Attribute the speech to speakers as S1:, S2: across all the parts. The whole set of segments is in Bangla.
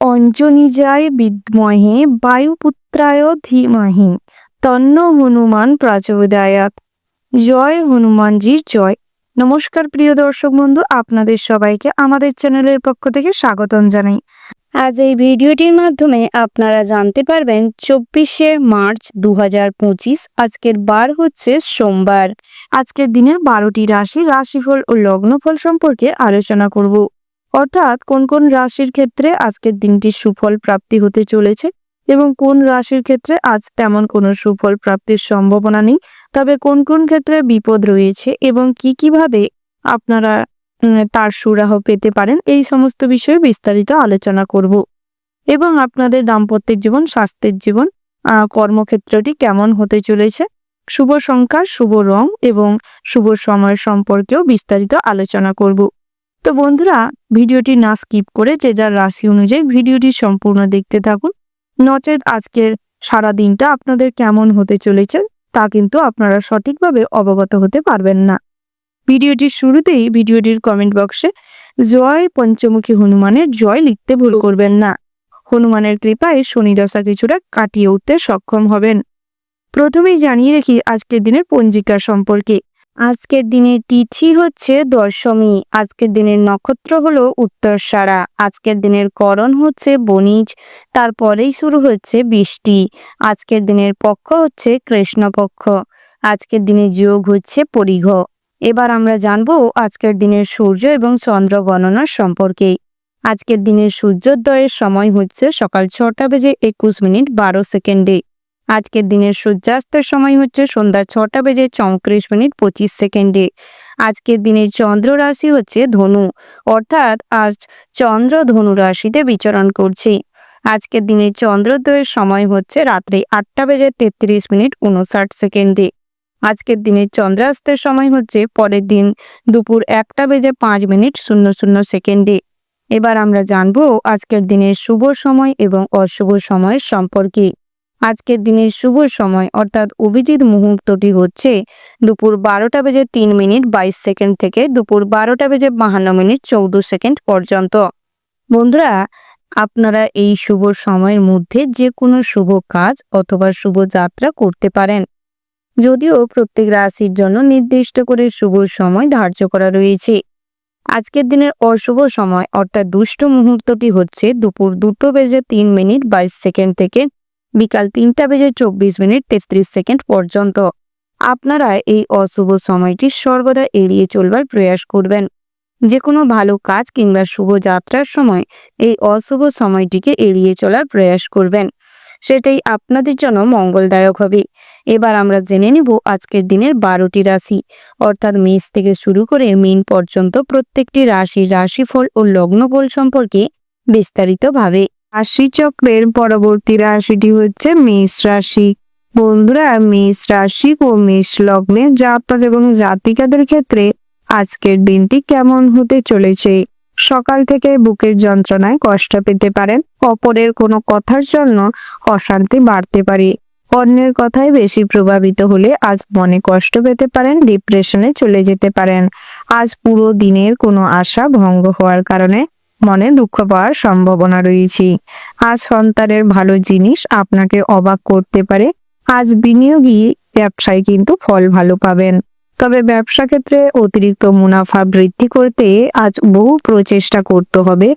S1: অঞ্জনিজায় বিদ্মহে বায়ুপুত্রায় ধীমহি তন্ন হনুমান প্রচোদয়াৎ। জয় হনুমানজির জয়। নমস্কার প্রিয় দর্শক বন্ধু, আপনাদের সবাইকে আমাদের চ্যানেলের পক্ষ থেকে স্বাগতম জানাই। আজ এই ভিডিওটির মাধ্যমে আপনারা জানতে পারবেন 24শে মার্চ 2025, আজকের বার হচ্ছে সোমবার। আজকের দিনের 12টি রাশিফল ও লগ্নফল সম্পর্কে আলোচনা করব, অর্থাৎ কোন কোন রাশির ক্ষেত্রে আজকের দিনটি সুফল প্রাপ্তি হতে চলেছে এবং কোন রাশির ক্ষেত্রে আজ তেমন কোনো সুফল প্রাপ্তির সম্ভাবনা নেই, তবে কোন কোন ক্ষেত্রে বিপদ রয়েছে এবং কিভাবে আপনারা তার সুরাহ পেতে পারেন, এই সমস্ত বিষয়ে বিস্তারিত আলোচনা করব এবং আপনাদের দাম্পত্য জীবন, স্বাস্থ্যের জীবন, কর্মক্ষেত্রটি কেমন হতে চলেছে, শুভ সংখ্যা, শুভ রং এবং শুভ সময় সম্পর্কেও বিস্তারিত আলোচনা করব। তো বন্ধুরা, ভিডিওটি না স্কিপ করে যে যার রাশি অনুযায়ী ভিডিওটি সম্পূর্ণ দেখতে থাকুন, নচেত আজকের সারা দিনটা আপনাদের কেমন হতে চলেছে তা কিন্তু আপনারা সঠিকভাবে অবগত হতে পারবেন না। ভিডিওটির শুরুতেই ভিডিওটির কমেন্ট বক্সে জয় পঞ্চমুখী হনুমানের জয় লিখতে ভুল করবেন না। হনুমানের কৃপায় শনি দশা কিছুটা কাটিয়ে উঠতে সক্ষম হবেন। প্রথমেই জানিয়ে রাখি আজকের দিনের পঞ্জিকা সম্পর্কে। আজকের দিনের তিথি হচ্ছে দশমী। আজকের দিনের নক্ষত্র হলো উত্তরসারা। আজকের দিনের করণ হচ্ছে বণিজ, তারপরেই শুরু হচ্ছে বৃষ্টি। আজকের দিনের পক্ষ হচ্ছে কৃষ্ণপক্ষ। আজকের দিনের যোগ হচ্ছে পরিঘ। এবার আমরা জানবো আজকের দিনের সূর্য এবং চন্দ্র গণনার সম্পর্কে। আজকের দিনের সূর্যোদয়ের সময় হচ্ছে সকাল 6:21:12। আজকের দিনের সূর্যাস্তের সময় হচ্ছে সন্ধ্যা 6:34:25। আজকের দিনের চন্দ্র রাশি হচ্ছে ধনু, অর্থাৎ আজ চন্দ্র ধনু রাশিতে বিচরণ করছে। আজকের দিনের চন্দ্রোদয়ের সময় হচ্ছে রাত্রি 8:33:59। আজকের দিনের চন্দ্রাস্তের সময় হচ্ছে পরের দিন দুপুর 1:05:00। এবার আমরা জানবো আজকের দিনের শুভ সময় এবং অশুভ সময়ের সম্পর্কে। আজকের দিনের শুভ সময় অর্থাৎ অভিজিৎ মুহূর্তটি হচ্ছে দুপুর 12:03:22 থেকে দুপুর 12:52:14 পর্যন্ত। বন্ধুরা, আপনারা এই শুভ সময়ের মধ্যে যে কোনো শুভ কাজ অথবা শুভ যাত্রা করতে পারেন, যদিও প্রত্যেক রাশির জন্য নির্দিষ্ট করে শুভ সময় ধার্য করা রয়েছে। আজকের দিনের অশুভ সময় অর্থাৎ দুষ্ট মুহূর্তটি হচ্ছে দুপুর 2:03:22 থেকে বিকাল 3:24:33 পর্যন্ত। আপনারা এই অশুভ সময়টি সর্বদা এড়িয়ে চলবার প্রয়াস করবেন। যে কোনো ভালো কাজ কিংবা শুভ যাত্রার সময় এই অশুভ সময়টিকে এড়িয়ে চলার প্রয়াস করবেন, সেটাই আপনাদের জন্য মঙ্গলদায়ক হবে। এবার আমরা জেনে নিব আজকের দিনের 12টি রাশি, অর্থাৎ মেষ থেকে শুরু করে মীন পর্যন্ত প্রত্যেকটি রাশিফল ও লগ্নফল সম্পর্কে বিস্তারিতভাবে। রাশিচক্রের পরবর্তী রাশিটি হচ্ছে মেষ রাশি। বন্ধুরা, মেষ রাশি ও মেষ লগ্নের জাতক এবং জাতিকাদের ক্ষেত্রে আজকের দিনটি কেমন হতে চলেছে। সকাল থেকে বুকের যন্ত্রণায় কষ্ট পেতে পারেন। অপরের কোনো কথার জন্য অশান্তি বাড়তে পারে। অন্যের কথায় বেশি প্রভাবিত হলে আজ মনে কষ্ট পেতে পারেন, ডিপ্রেশনে চলে যেতে পারেন। আজ পুরো দিনের কোনো আশা ভঙ্গ হওয়ার কারণে মনে দুঃখ পাওয়ার সম্ভাবনা রয়েছে। আজ সন্তানের ভালো জিনিস আপনাকে অবাক করতে পারে। আজ বিনিয়োগী ব্যবসায় কিন্তু ফল ভালো পাবেন, তবে ব্যবসা ক্ষেত্রে অতিরিক্ত মুনাফা বৃদ্ধি করতে আজ বহু প্রচেষ্টা করতে হবে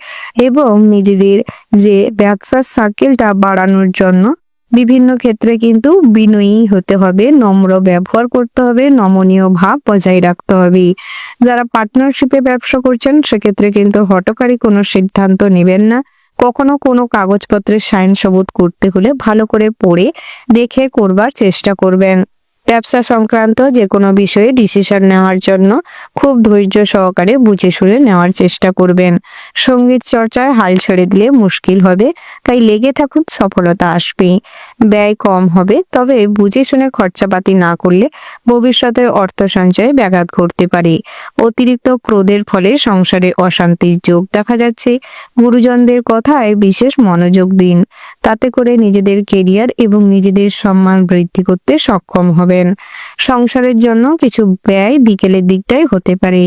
S1: এবং নিজেদের যে ব্যবসার সার্কেলটা বাড়ানোর জন্য বিভিন্ন ক্ষেত্রে কিন্তু বিনয়ী হতে হবে, নম্র ব্যবহার করতে হবে, নমনীয় ভাব বজায় রাখতে হবে। যারা পার্টনারশিপে ব্যবসা করছেন সেক্ষেত্রে কিন্তু হঠকারী কোনো সিদ্ধান্ত নেবেন না। কখনো কোনো কাগজপত্রের সাইন সবুত করতে হলে ভালো করে পড়ে দেখে করবার চেষ্টা করবেন। ব্যবসা সংক্রান্ত যে কোনো বিষয়ে ডিসিশন নেওয়ার জন্য খুব ধৈর্য সহকারে বুঝে শুনে নেওয়ার চেষ্টা করবেন। সঙ্গীত চর্চায় হাল ছেড়ে দিলে মুশকিল হবে, তাই লেগে থাকুন, সফলতা আসবে। ব্যয় কম হবে, তবে বুঝে শুনে খরচাপাতি না করলে ভবিষ্যতের অর্থ সঞ্চয়ে ব্যাঘাত ঘটতে পারে। অতিরিক্ত ক্রোধের ফলে সংসারে অশান্তির যোগ দেখা যাচ্ছে। গুরুজনদের কথায় বিশেষ মনোযোগ দিন, তাতে করে নিজেদের কেরিয়ার এবং নিজেদের সম্মান বৃদ্ধি করতে সক্ষম হবেন। সংসারের জন্য কিছু ব্যয় বিকেলের দিকটাই হতে পারে।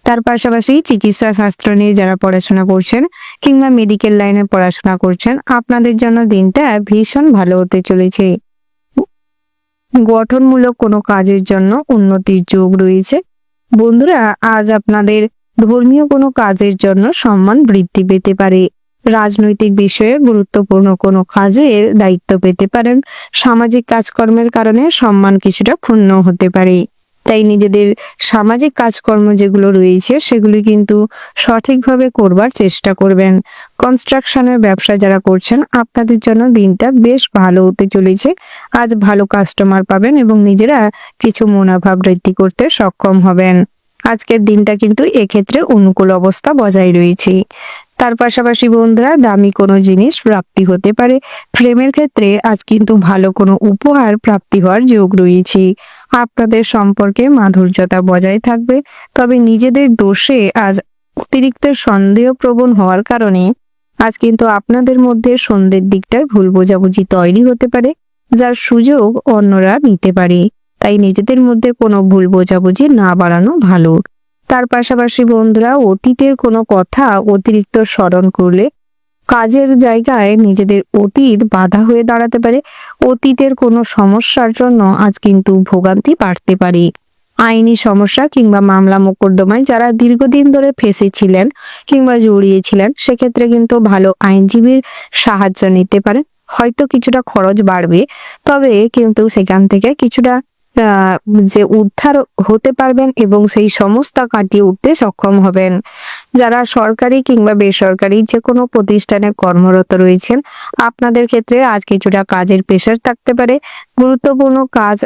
S1: তার পাশাপাশি চিকিৎসা শাস্ত্র নিয়ে যারা পড়াশোনা করছেন কিংবা মেডিকেল লাইনে পড়াশোনা করছেন, আপনাদের জন্য দিনটা ভীষণ ভালো হতে চলেছে। গঠনমূলক কোনো কাজের জন্য উন্নতির যোগ রয়েছে। বন্ধুরা, আজ আপনাদের ধর্মীয় কোনো কাজের জন্য সম্মান বৃদ্ধি পেতে পারে। রাজনৈতিক বিষয়ে গুরুত্বপূর্ণ কোনো কাজের দায়িত্ব পেতে পারেন। সামাজিক কাজকর্মের কারণে সম্মান কিছুটা ক্ষুণ্ণ হতে পারে। তাই নিজেদের সামাজিক কাজকর্ম যেগুলো রয়েছে সেগুলি কিন্তু সঠিকভাবে করবার চেষ্টা করবেন। কনস্ট্রাকশনের ব্যবসা যারা করছেন, আপনাদের জন্য দিনটা বেশ ভালো হতে চলেছে। আজ ভালো কাস্টমার পাবেন এবং নিজেরা কিছু মুনাফা বৃদ্ধি করতে সক্ষম হবেন। আজকের দিনটা কিন্তু এক্ষেত্রে অনুকূল অবস্থা বজায় রয়েছে। তার পাশাপাশি বন্ধুরা, দামি কোনো জিনিস প্রাপ্তি হতে পারে। প্রেমের ক্ষেত্রে আজ কিন্তু ভালো কোনো উপহার প্রাপ্তি হওয়ার যোগ রয়েছে। আপনাদের সম্পর্কে মাধুর্যতা বজায় থাকবে। তবে নিজেদের দোষে আজ অতিরিক্ত সন্দেহপ্রবণ হওয়ার কারণে আজ কিন্তু আপনাদের মধ্যে সন্ধ্যের দিকটায় ভুল বোঝাবুঝি তৈরি হতে পারে, যার সুযোগ অন্যরা নিতে পারে। তাই নিজেদের মধ্যে কোনো ভুল বোঝাবুঝি না বাড়ানো ভালো। তার পাশাপাশি বন্ধুরা, অতীতের কোনো কথা অতিরিক্ত স্মরণ করলে কাজের জায়গায় নিজেদের অতীত বাধা হয়ে দাঁড়াতে পারে। অতীতের কোনো সমস্যার জন্য আজ কিন্তু ভোগান্তি বাড়তে পারে। আইনি সমস্যা কিংবা মামলা মোকদ্দমায় যারা দীর্ঘদিন ধরে ফেঁসেছিলেন কিংবা জড়িয়েছিলেন, সেক্ষেত্রে কিন্তু ভালো আইনজীবীর সাহায্য নিতে পারেন। হয়তো কিছুটা খরচ বাড়বে, তবে কিন্তু সেখান থেকে কিছুটা যে উদ্ধার হতে পারবেন এবং সেই সমস্যা কাটিয়ে উঠতে সক্ষম হবেন। যারা সরকারি কিংবা বেসরকারি যে কোনো প্রতিষ্ঠানে কর্মরত রয়েছেন, আপনাদের ক্ষেত্রে আজ কিছুটা কাজের প্রেশার থাকতে পারে। গুরুত্বপূর্ণ কাজ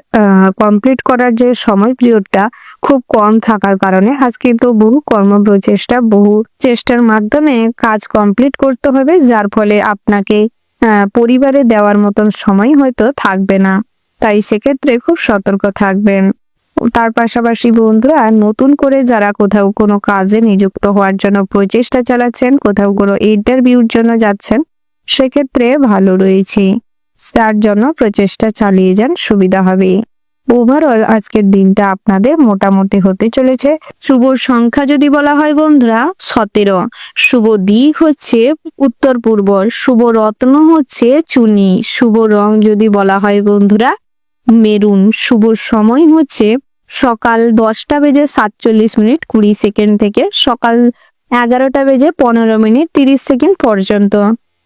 S1: কমপ্লিট করার যে সময় পিরিয়ডটা খুব কম থাকার কারণে আজ কিন্তু বহু কর্মপ্রচেষ্টা, বহু চেষ্টার মাধ্যমে কাজ কমপ্লিট করতে হবে, যার ফলে আপনাকে পরিবারে দেওয়ার মতন সময় হয়তো থাকবে না। তাই সেক্ষেত্রে খুব সতর্ক থাকবেন। তার পাশাপাশি বন্ধুরা, নতুন করে যারা কোথাও কোনো কাজে নিযুক্ত হওয়ার জন্য প্রচেষ্টা চালাচ্ছেন, কোথাও কোনো ইন্টারভিউর জন্য যাচ্ছেন, সেক্ষেত্রে ভালো রয়েছে। তার জন্য প্রচেষ্টা চালিয়ে যান, সুবিধা হবে। ওভারঅল আজকের দিনটা আপনাদের মোটামুটি হতে চলেছে। শুভ সংখ্যা যদি বলা হয় বন্ধুরা, 17। শুভ দিক হচ্ছে উত্তর পূর্ব। শুভ রত্ন হচ্ছে চুনি। শুভ রং যদি বলা হয় বন্ধুরা, মেরুন। শুভ সময় হচ্ছে সকাল 10:47:20 থেকে সকাল 11:15:30 পর্যন্ত।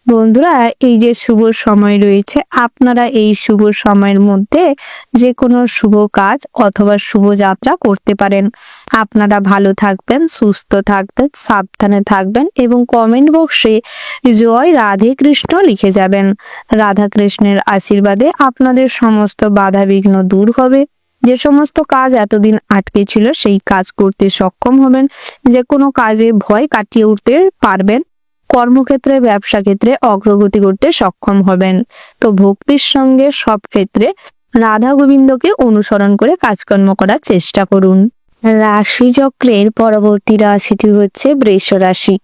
S1: বন্ধুরা, এই যে শুভ সময় রয়েছে, আপনারা এই শুভ সময়ের মধ্যে যে কোনো শুভ কাজ অথবা শুভ যাত্রা করতে পারেন। আপনারা ভালো থাকবেন, সুস্থ থাকবেন, সাবধানে থাকবেন এবং কমেন্ট বক্সে জয় রাধে কৃষ্ণ লিখে যাবেন। রাধা কৃষ্ণের আশীর্বাদে আপনাদের সমস্ত বাধা বিঘ্ন দূর হবে। যে সমস্ত কাজ এতদিন আটকে ছিল সেই কাজ করতে সক্ষম হবেন। যে কোনো কাজে ভয় কাটিয়ে উঠতে পারবেন। কর্মক্ষেত্রে, ব্যবসা ক্ষেত্রে অগ্রগতি করতে সক্ষম হবেন। তো ভক্তির সঙ্গে সব ক্ষেত্রে রাধা গোবিন্দকে অনুসরণ করে কাজকর্ম করার চেষ্টা করুন। রাশি চক্রের পরবর্তী রাশিটি হচ্ছে বৃষ রাশি।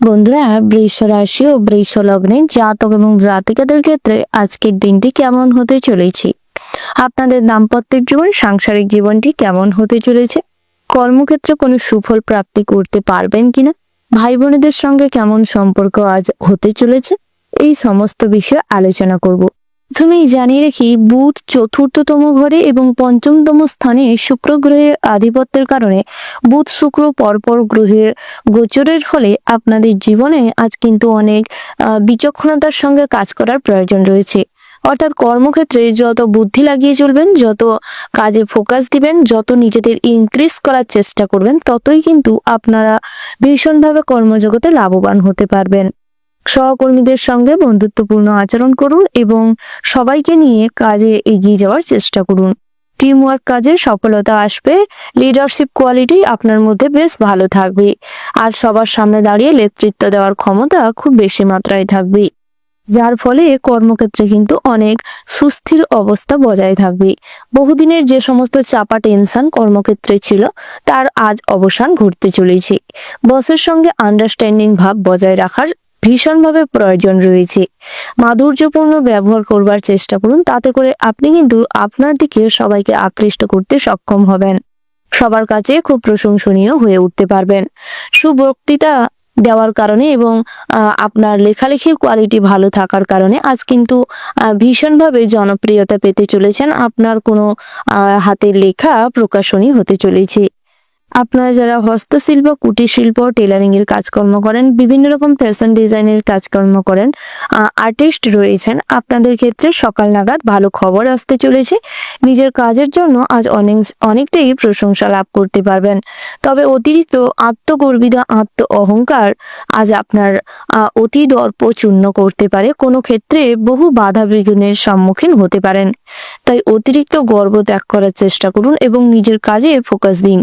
S1: বন্ধুরা, বৃষ রাশি ও বৃষ লগ্নে জাতক এবং জাতিকাদের ক্ষেত্রে আজকের দিনটি কেমন হতে চলেছে? আপনাদের দাম্পত্যের জীবন, সাংসারিক জীবনটি কেমন হতে চলেছে? কর্মক্ষেত্রে কোনো সুফল প্রাপ্তি করতে পারবেন কিনা? ভাই বোনেদের সঙ্গে কেমন সম্পর্ক আজ হতে চলেছে? এই সমস্ত বিষয়ে আলোচনা করব। প্রথমেই জানিয়ে রাখি, বুধ চতুর্থতম ঘরে এবং পঞ্চমতম স্থানে শুক্র গ্রহের আধিপত্যের কারণে বুধ শুক্র পরপর গ্রহের গোচরের ফলে আপনাদের জীবনে আজ কিন্তু অনেক বিচক্ষণতার সঙ্গে কাজ করার প্রয়োজন রয়েছে। অর্থাৎ কর্মক্ষেত্রে যত বুদ্ধি লাগিয়ে চলবেন, যত কাজে ফোকাস দিবেন, যত নিজেদের ইনক্রিজ করার চেষ্টা করবেন, ততই কিন্তু আপনারা ভীষণভাবে কর্মজগতে লাভবান হতে পারবেন। সহকর্মীদের সঙ্গে বন্ধুত্বপূর্ণ আচরণ করুন এবং সবাইকে নিয়ে কাজে এগিয়ে যাওয়ার চেষ্টা করুন। টিম ওয়ার্ক কাজে সফলতা আসবে। লিডারশিপ কোয়ালিটি আপনার মধ্যে বেশ ভালো থাকবে। আর সবার সামনে দাঁড়িয়ে নেতৃত্ব দেওয়ার ক্ষমতা খুব বেশি মাত্রায় থাকবে, যার ফলে কর্মক্ষেত্রে কিন্তু অনেক সুস্থির অবস্থা বজায় থাকবে। বহুদিনের যে সমস্ত চাপা টেনশন কর্মক্ষেত্রে ছিল, তার আজ অবসান ঘটতে চলেছে। বসের সঙ্গে আন্ডারস্ট্যান্ডিং ভাব বজায় রাখার ভীষণভাবে প্রয়োজন রয়েছে। মাধুর্যপূর্ণ ব্যবহার করবার চেষ্টা করুন, তাতে করে আপনি কিন্তু আপনার দিকে সবাইকে আকৃষ্ট করতে সক্ষম হবেন। সবার কাছে খুব প্রশংসনীয় হয়ে উঠতে পারবেন। সুবক্তৃতা দেওয়ার কারণে এবং আপনার লেখালেখির কোয়ালিটি ভালো থাকার কারণে আজ কিন্তু ভীষণভাবে জনপ্রিয়তা পেতে চলেছেন। আপনার কোনো হাতের লেখা প্রকাশনী হতে চলেছে। আপনারা যারা হস্তশিল্প, কুটির শিল্প, টেলারিং এর কাজকর্ম করেন, বিভিন্ন রকম ফ্যাশন ডিজাইনের কাজকর্ম করেন, আর্টিস্ট রয়েছেন, আপনাদের ক্ষেত্রে সকাল নাগাদ ভালো খবর আসতে চলেছে। নিজের কাজের জন্য আজ অনেকটাই প্রশংসা লাভ করতে পারবেন। তবে অতিরিক্ত আত্মগর্বিতা, আত্ম অহংকার আজ আপনার অতি দর্প চূর্ণ করতে পারে। কোনো ক্ষেত্রে বহু বাধা বিঘ্নের সম্মুখীন হতে পারেন। তাই অতিরিক্ত গর্ব ত্যাগ করার চেষ্টা করুন এবং নিজের কাজে ফোকাস দিন।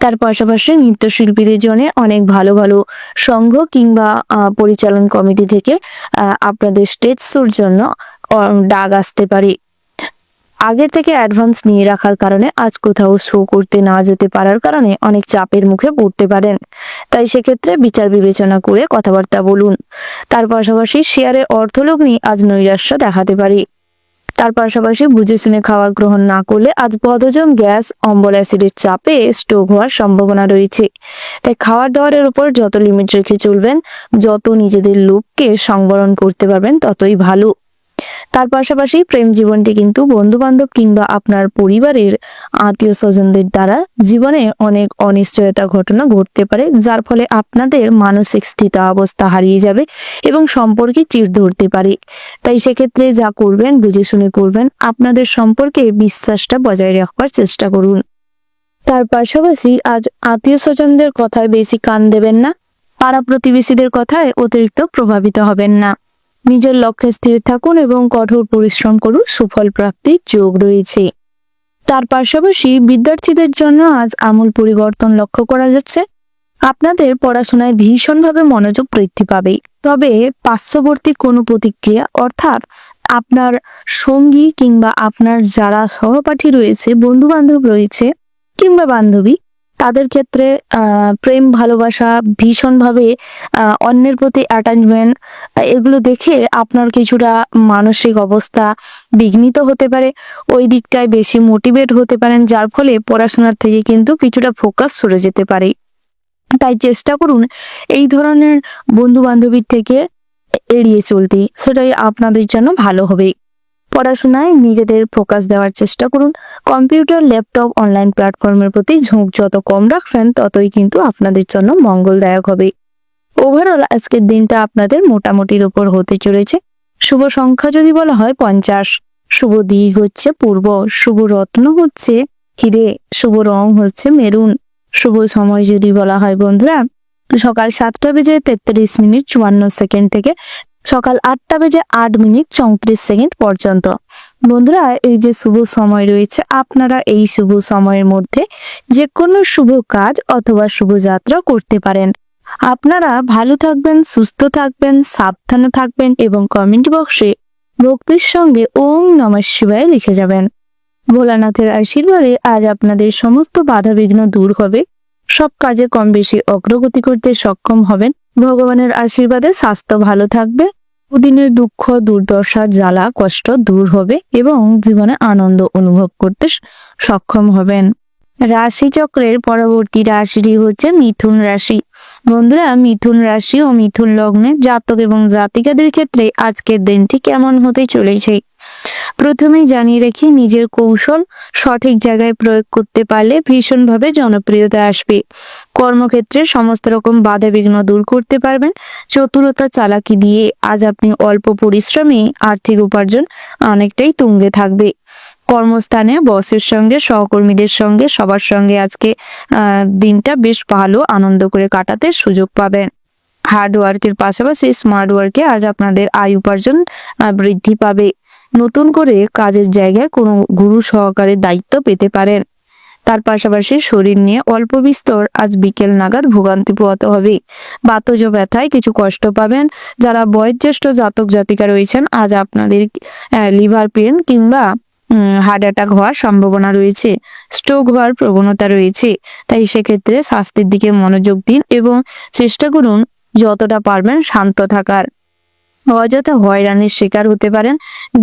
S1: তার পাশাপাশি নৃত্যশিল্পীদের জন্য অনেক ভালো ভালো সংঘ কিংবা পরিচালন কমিটি থেকে আপনাদের স্টেজ শোর জন্য ডাক আসতে পারে। আগে থেকে অ্যাডভান্স নিয়ে রাখার কারণে আজ কোথাও শো করতে না যেতে পারার কারণে অনেক চাপের মুখে পড়তে পারেন। তাই সেক্ষেত্রে বিচার বিবেচনা করে কথাবার্তা বলুন। তার পাশাপাশি শেয়ারে অর্থলগ্নি আজ নৈরাশ্য দেখাতে পারে। তার পাশাপাশি বুঝে শুনে খাবার গ্রহণ না করলে আজ বদহজম, গ্যাস, অম্বল, অ্যাসিডের চাপে স্ট্রোক হওয়ার সম্ভাবনা রয়েছে। তাই খাবার দাবারের উপর যত লিমিট রেখে চলবেন, যত নিজেদের লোভকে সংবরণ করতে পারবেন ততই ভালো। তার পাশাপাশি প্রেম জীবনটি কিন্তু বন্ধু বান্ধব কিংবা আপনার পরিবারের আত্মীয় স্বজনদের দ্বারা জীবনে অনেক অনিশ্চয়তা ঘটনা ঘটতে পারে, যার ফলে আপনাদের মানসিক স্থিতাবস্থা হারিয়ে যাবে এবং সম্পর্কে চিড় ধরতে পারে। তাই সেক্ষেত্রে যা করবেন বুঝে শুনে করবেন। আপনাদের সম্পর্কে বিশ্বাসটা বজায় রাখবার চেষ্টা করুন। তার পাশাপাশি আজ আত্মীয় স্বজনদের কথায় বেশি কান দেবেন না। পাড়া প্রতিবেশীদের কথায় অতিরিক্ত প্রভাবিত হবেন না। নিজের লক্ষ্যে স্থির থাকুন এবং কঠোর পরিশ্রম করুন, সুফল প্রাপ্তির যোগ রয়েছে। তার পাশাপাশি বিদ্যার্থীদের জন্য আজ আমূল পরিবর্তন লক্ষ্য করা যাচ্ছে। আপনাদের পড়াশোনায় ভীষণভাবে মনোযোগ বৃদ্ধি পাবে। তবে পার্শ্ববর্তী কোনো প্রতিক্রিয়া, অর্থাৎ আপনার সঙ্গী কিংবা আপনার যারা সহপাঠী রয়েছে, বন্ধু বান্ধব রয়েছে কিংবা বান্ধবী, তাদের ক্ষেত্রে প্রেম ভালোবাসা ভীষণভাবে অন্যের প্রতি অ্যাটাচমেন্ট, এগুলো দেখে আপনার কিছুটা মানসিক অবস্থা বিঘ্নিত হতে পারে। ওই দিকটায় বেশি মোটিভেট হতে পারেন, যার ফলে পড়াশোনার থেকে কিন্তু কিছুটা ফোকাস সরে যেতে পারে। তাই চেষ্টা করুন এই ধরনের বন্ধু বান্ধবীর থেকে এড়িয়ে চলতে, সেটাই আপনাদের জন্য ভালো হবে। পড়াশোনায় নিজেদের ফোকাস দেওয়ার চেষ্টা করুন। কম্পিউটার, ল্যাপটপ, অনলাইন প্ল্যাটফর্মের প্রতি ঝোঁক যত কম রাখবেন ততই কিন্তু আপনাদের জন্য মঙ্গলদায়ক হবে। ওভারঅল আজকের দিনটা আপনাদের মোটামুটির উপর হতে চলেছে। শুভ সংখ্যা যদি বলা হয় 50, শুভ দিক হচ্ছে পূর্ব, শুভ রত্ন হচ্ছে হিরে, শুভ রং হচ্ছে মেরুন। শুভ সময় যদি বলা হয় বন্ধুরা, সকাল 7:33:54 থেকে সকাল 8:08:34 পর্যন্ত। বন্ধুরা, এই যে শুভ সময় রয়েছে, আপনারা এই শুভ সময়ের মধ্যে যে কোনো শুভ কাজ অথবা শুভযাত্রা করতে পারেন। আপনারা ভালো থাকবেন, সুস্থ থাকবেন, সাবধানে থাকবেন এবং কমেন্ট বক্সে ভক্তির সঙ্গে ওম নমঃ শিবায় লিখে যাবেন। ভোলানাথের আশীর্বাদে আজ আপনাদের সমস্ত বাধা বিঘ্ন দূর হবে। সব কাজে কম বেশি অগ্রগতি করতে সক্ষম হবেন। ভগবানের আশীর্বাদে স্বাস্থ্য ভালো থাকবে। দুদিনের দুঃখ, দুর্দশা, জ্বালা, কষ্ট দূর হবে এবং জীবনে আনন্দ অনুভব করতে সক্ষম হবেন। রাশিচক্রের পরবর্তী রাশিটি হচ্ছে মিথুন রাশি। বন্ধুরা, মিথুন রাশি ও মিথুন লগ্নের জাতক এবং জাতিকাদের ক্ষেত্রে আজকের দিনটি কেমন হতে চলেছে প্রথমেই জানিয়ে রাখি, নিজের কৌশল সঠিক জায়গায় প্রয়োগ করতে পারলে ভীষণভাবে জনপ্রিয়তা আসবে। কর্মক্ষেত্রে সমস্ত রকম বাধা বিঘ্ন দূর করতে পারবেন। চতুরতা, চালাকি দিয়ে আজ আপনি অল্প পরিশ্রমে আর্থিক উপার্জন অনেকটাই তুঙ্গে থাকবে। কর্মস্থানে বসের সঙ্গে, সহকর্মীদের সঙ্গে, সবার সঙ্গে আজকে দিনটা বেশ ভালো আনন্দ করে কাটাতে সুযোগ পাবেন। হার্ড ওয়ার্কের পাশাপাশি স্মার্ট ওয়ার্কে আজ আপনাদের আয় উপার্জন বৃদ্ধি পাবে। নতুন করে কাজের জায়গায় কোনো গুরু সহকারে দায়িত্ব পেতে পারেন। তার পাশাপাশি শরীর নিয়ে অল্প বিস্তর আজ বিকেল নাগাদ ভোগান্তি পোহাতে হবে। বাতজ ব্যথায় কিছু কষ্ট পাবেন। যারা বয়োজ্যেষ্ঠ জাতক জাতিকা রয়েছেন, আজ আপনাদের লিভার পেন কিংবা হার্ট অ্যাটাক হওয়ার সম্ভাবনা রয়েছে, স্ট্রোক হওয়ার প্রবণতা রয়েছে। তাই সেক্ষেত্রে স্বাস্থ্যের দিকে মনোযোগ দিন এবং চেষ্টা করুন যতটা পারবেন শান্ত থাকার। অযথা হয়রানির শিকার হতে পারেন।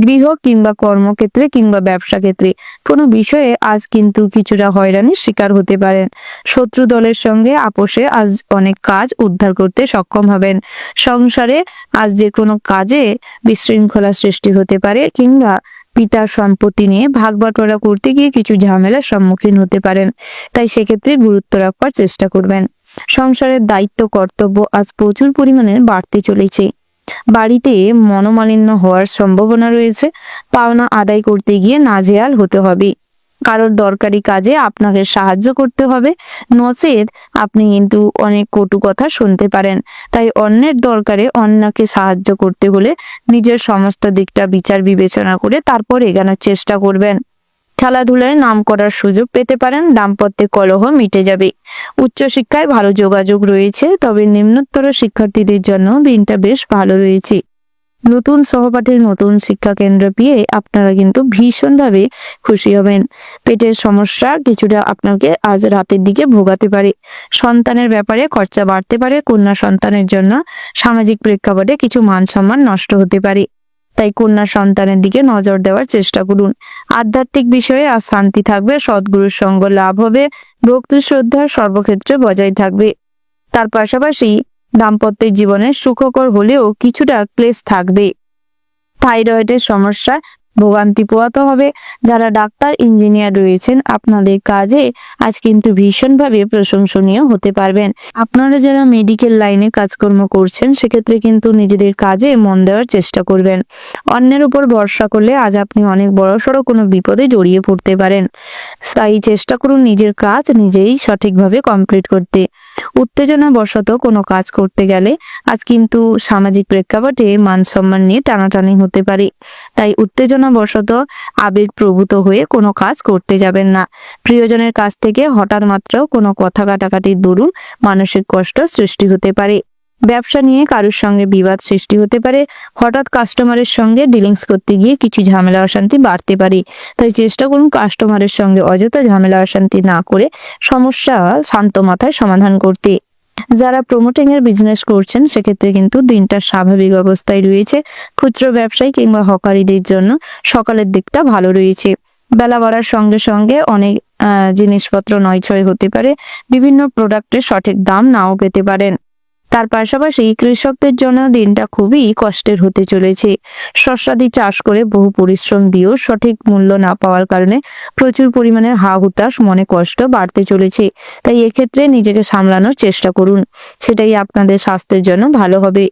S1: গৃহ কিংবা কর্মক্ষেত্রে কিংবা ব্যবসা ক্ষেত্রে কোনো বিষয়ে আজ কিন্তু কিছুটা হয়রানির শিকার হতে পারেন। শত্রু দলের সঙ্গে আপোষে আজ অনেক কাজ উদ্ধার করতে সক্ষম হবেন। সংসারে আজ যে কোনো কাজে বিশৃঙ্খলা সৃষ্টি হতে পারে কিংবা পিতার সম্পত্তি নিয়ে ভাগ বাটোয়ারা করতে গিয়ে কিছু ঝামেলার সম্মুখীন হতে পারেন। তাই সেক্ষেত্রে গুরুত্ব রাখবার চেষ্টা করবেন। সংসারের দায়িত্ব কর্তব্য আজ প্রচুর পরিমাণে বাড়তে চলেছে। বাড়িতে মনোমালিন্য হওয়ার সম্ভাবনা রয়েছে। পাওনা আদায় করতে গিয়ে নাজেহাল হতে হবে। কারোর দরকারি কাজে আপনাকে সাহায্য করতে হবে, নচেত আপনি কিন্তু অনেক কটু কথা শুনতে পারেন। তাই অন্যের দরকারে অন্যকে সাহায্য করতে হলে নিজের সমস্ত দিকটা বিচার বিবেচনা করে তারপর এগোনোর চেষ্টা করবেন। খেলাধুলায় নাম করার সুযোগ পেতে পারেন। দাম্পত্যে কলহ মিটে যাবে। উচ্চশিক্ষায় ভালো যোগাযোগ রয়েছে, তবে নিম্নতর শিক্ষার্থীদের জন্য দিনটা বেশ ভালো রয়েছে। নতুন সহপাঠীর নতুন শিক্ষা কেন্দ্র পেয়ে আপনারা কিন্তু ভীষণভাবে খুশি হবেন। পেটের সমস্যা কিছুটা আপনাকে আজ রাতের দিকে ভোগাতে পারে। সন্তানের ব্যাপারে খরচা বাড়তে পারে। কন্যা সন্তানের জন্য সামাজিক প্রেক্ষাপটে কিছু মান সম্মান নষ্ট হতে পারে। তাই কন্যা সন্তানের দিকে নজর দেওয়ার চেষ্টা করুন। আধ্যাত্মিক বিষয়ে আজ শান্তি থাকবে। সদ্গুরুর সঙ্গ লাভ হবে। ভক্তি শ্রদ্ধা সর্বক্ষেত্রে বজায় থাকবে। তার পাশাপাশি দাম্পত্যের জীবনে সুখকর হলেও কিছুটা ক্লেশ থাকবে। থাইরয়েডের সমস্যা ভোগান্তি পোহাতে হবে। যারা ডাক্তার ইঞ্জিনিয়ার রয়েছেন আপনাদের কাজে আজ কিন্তু ভীষণভাবে প্রশংসনীয় হতে পারবেন। আপনারা যারা মেডিকেল লাইনে কাজকর্ম করছেন সেক্ষেত্রে কিন্তু নিজেদের কাজে মন দেওয়ার চেষ্টা করবেন। অন্যের উপর ভরসা করলে আজ আপনি অনেক বড়সড় কোনো বিপদে জড়িয়ে পড়তে পারেন। তাই চেষ্টা করুন নিজের কাজ নিজেই সঠিকভাবে কমপ্লিট করতে। উত্তেজনা বশত কোনো কাজ করতে গেলে আজ কিন্তু সামাজিক প্রেক্ষাপটে মান সম্মান নিয়ে টানাটানি হতে পারে। তাই উত্তেজনা বশত আবেগপ্রবূত হয়ে কোনো কাজ করতে যাবেন না। প্রিয়জনের কাছ থেকে হঠাৎ মাত্র কোনো কথা কাটাকাটির দরুন মানসিক কষ্ট সৃষ্টি হতে পারে। ব্যবসা নিয়ে কারোর সঙ্গে বিবাদ সৃষ্টি হতে পারে। হঠাৎ কাস্টমারের সঙ্গে ডিলিংস করতে গিয়ে কিছু ঝামেলা অশান্তি বাড়তে পারে। তাই চেষ্টা করুন কাস্টমারের সঙ্গে অযথা ঝামেলা অশান্তি না করে সমস্যা শান্ত মাথায় সমাধান করতে। যারা প্রমোটিং এর বিজনেস করছেন সেক্ষেত্রে কিন্তু দিনটা স্বাভাবিক অবস্থায় রয়েছে। খুচরো ব্যবসায়ী কিংবা হকারিদের জন্য সকালের দিকটা ভালো রয়েছে। বেলা বাড়ার সঙ্গে সঙ্গে অনেক জিনিসপত্র নয়ছয় হতে পারে। বিভিন্ন প্রোডাক্টের সঠিক দাম নাও পেতে পারেন। তার পাশাপাশি কৃষকদের জন্য দিনটা খুবই কষ্টের হতে চলেছে। শস্যাদি চাষ করে বহু পরিশ্রম দিয়েও সঠিক মূল্য না পাওয়ার কারণে প্রচুর পরিমাণে হা হুতাশ, মনে কষ্ট বাড়তে চলেছে। তাই এক্ষেত্রে নিজেকে সামলানোর চেষ্টা করুন, সেটাই আপনাদের স্বাস্থ্যের জন্য ভালো হবে।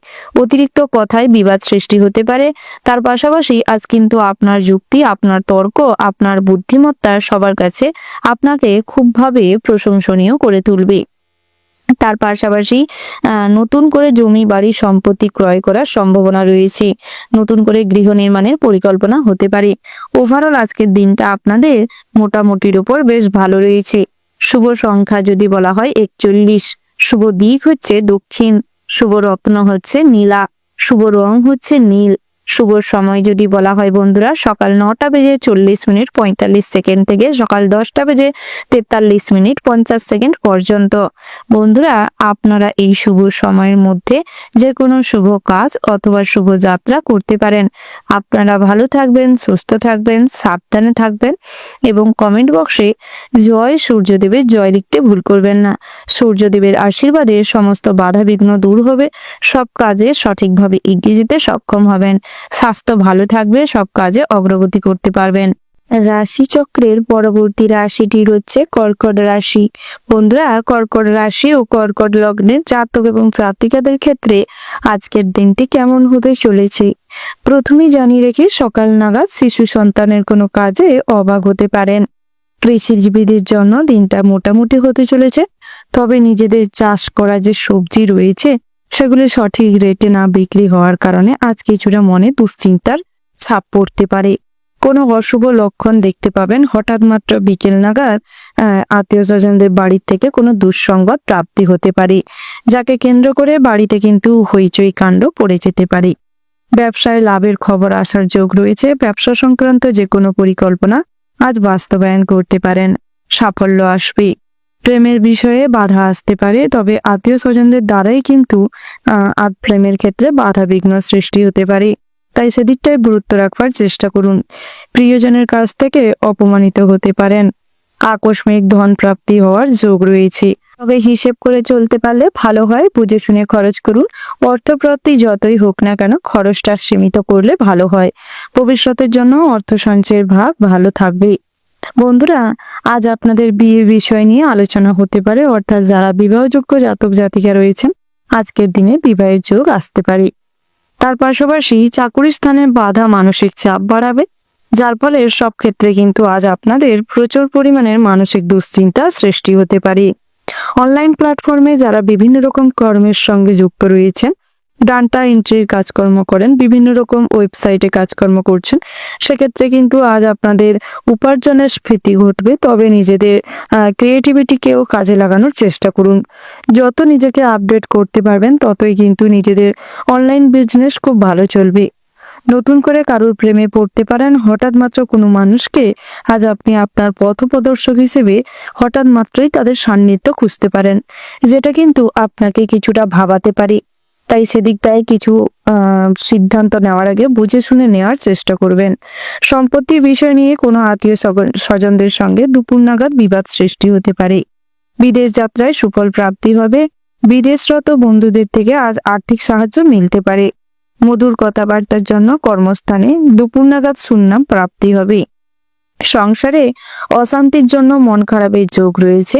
S1: অতিরিক্ত কথায় বিবাদ সৃষ্টি হতে পারে। তার পাশাপাশি আজ কিন্তু আপনার যুক্তি, আপনার তর্ক, আপনার বুদ্ধিমত্তা সবার কাছে আপনাকে খুবভাবে প্রশংসনীয় করে তুলবে। তার পাশাপাশি নতুন করে জমি বাড়ি সম্পত্তি ক্রয় করার সম্ভাবনা রয়েছে। নতুন করে গৃহ নির্মাণের পরিকল্পনা হতে পারে। ওভারঅল আজকের দিনটা আপনাদের মোটামুটির উপর বেশ ভালো রয়েছে। শুভ সংখ্যা যদি বলা হয় 41, শুভ দিক হচ্ছে দক্ষিণ, শুভ রত্ন হচ্ছে নীলা, শুভ রং হচ্ছে নীল। শুভ সময় যদি বলা হয় বন্ধুরা সকাল 9টা বেজে 40 মিনিট 45 সেকেন্ড থেকে সকাল 10টা বেজে 43 মিনিট 50 সেকেন্ড পর্যন্ত। বন্ধুরা আপনারা এই শুভ সময়ের মধ্যে যে কোনো শুভ কাজ অথবা শুভ যাত্রা করতে পারেন। আপনারা ভালো থাকবেন, সুস্থ থাকবেন, সাবধানে থাকবেন এবং কমেন্ট বক্সে জয় সূর্যদেবের জয় লিখতে ভুল করবেন না। সূর্যদেবের আশীর্বাদে সমস্ত বাধা বিঘ্ন দূর হবে। সব কাজে সঠিকভাবে এগিয়ে যেতে সক্ষম হবেন। স্বাস্থ্য ভালো থাকবে, সব কাজে অগ্রগতি করতে পারবেন। রাশিচক্রের পরবর্তী রাশিটি হচ্ছে কর্কট রাশি। বন্ধুরা কর্কট রাশি ও কর্কট লগ্নের জাতক এবং জাতিকাদের ক্ষেত্রে আজকের দিনটি কেমন হতে চলেছে প্রথমেই জানিয়ে রেখে সকাল নাগাদ শিশু সন্তানের কোনো কাজে অবাক হতে পারেন। কৃষিজীবীদের জন্য দিনটা মোটামুটি হতে চলেছে, তবে নিজেদের চাষ করা যে সবজি রয়েছে সেগুলি সঠিক রেটে না বিক্রি হওয়ার কারণে আজ কিছুটা মনে দুশ্চিন্তার ছাপ পড়তে পারে। কোনো অশুভ লক্ষণ দেখতে পাবেন। হঠাৎ মাত্র বিকেল নাগাদ আত্মীয় স্বজনদের বাড়ির থেকে কোনো দুঃসংবাদ প্রাপ্তি হতে পারে, যাকে কেন্দ্র করে বাড়িতে কিন্তু হইচই কাণ্ড পড়ে যেতে পারে। ব্যবসায় লাভের খবর আসার যোগ রয়েছে। ব্যবসা সংক্রান্ত যে কোনো পরিকল্পনা আজ বাস্তবায়ন করতে পারেন, সাফল্য আসবে।
S2: প্রেমের বিষয়ে বাধা আসতে পারে, তবে আত্মীয় স্বজনদের দ্বারাই কিন্তু প্রেমের ক্ষেত্রে বাধা বিঘ্ন সৃষ্টি হতে পারে, তাই সেদিকটায় গুরুত্ব রাখবার চেষ্টা করুন। প্রিয়জনের কাছ থেকে অপমানিত হতে পারেন। আকস্মিক ধন প্রাপ্তি হওয়ার যোগ রয়েছে, তবে হিসেব করে চলতে পারলে ভালো হয়। বুঝে শুনে খরচ করুন। অর্থপ্রাপ্তি যতই হোক না কেন খরচটা সীমিত করলে ভালো হয়। ভবিষ্যতের জন্য অর্থ সঞ্চয়ের ভাগ ভালো থাকবে। বন্ধুরা, আজ আপনাদের বিয়ের বিষয় নিয়ে আলোচনা হতে পারে, অর্থাৎ যারা বিবাহযোগ্য জাতক জাতিকা রয়েছেন আজকের দিনে বিবাহের যোগ আসতে পারে। তার পাশাপাশি চাকুরি স্থানে বাধা মানসিক চাপ বাড়াবে, যার ফলে সব ক্ষেত্রে কিন্তু আজ আপনাদের প্রচুর পরিমাণের মানসিক দুশ্চিন্তা সৃষ্টি হতে পারে। অনলাইন প্ল্যাটফর্মে যারা বিভিন্ন রকম কর্মের সঙ্গে যুক্ত রয়েছেন, ডাটা এন্ট্রির কাজকর্ম করেন, বিভিন্ন রকম ওয়েবসাইটে কাজকর্ম করছেন, সেক্ষেত্রে কিন্তু আজ আপনাদের উপার্জনের স্ফীতি ঘটবে। তবে নিজেদের ক্রিয়েটিভিটিকেও কাজে লাগানোর চেষ্টা করুন। যত নিজেকে আপডেট করতে পারবেন ততই কিন্তু নিজেদের অনলাইন বিজনেস খুব ভালো চলবে। নতুন করে কারোর প্রেমে পড়তে পারেন। হঠাৎ মাত্র কোনো মানুষকে আজ আপনি আপনার পথপ্রদর্শক হিসেবে হঠাৎ মাত্রই তাদের সান্নিধ্য খুঁজতে পারেন, যেটা কিন্তু আপনাকে কিছুটা ভাবাতে পারে। তাই সেদিকটায় কিছু সিদ্ধান্ত নেওয়ার আগে বুঝে শুনে নেওয়ার চেষ্টা করবেন। সম্পত্তির বিষয় নিয়ে কোনো আত্মীয় স্বজনদের সঙ্গে দুপুর নাগাদ বিবাদ সৃষ্টি হতে পারে। বিদেশ যাত্রায় সুফল প্রাপ্তি হবে। বিদেশরত বন্ধুদের থেকে আজ আর্থিক সাহায্য মিলতে পারে। মধুর কথাবার্তার জন্য কর্মস্থানে দুপুর নাগাদ সুনাম প্রাপ্তি হবে। সংসারে অশান্তির জন্য মন খারাপের যোগ রয়েছে।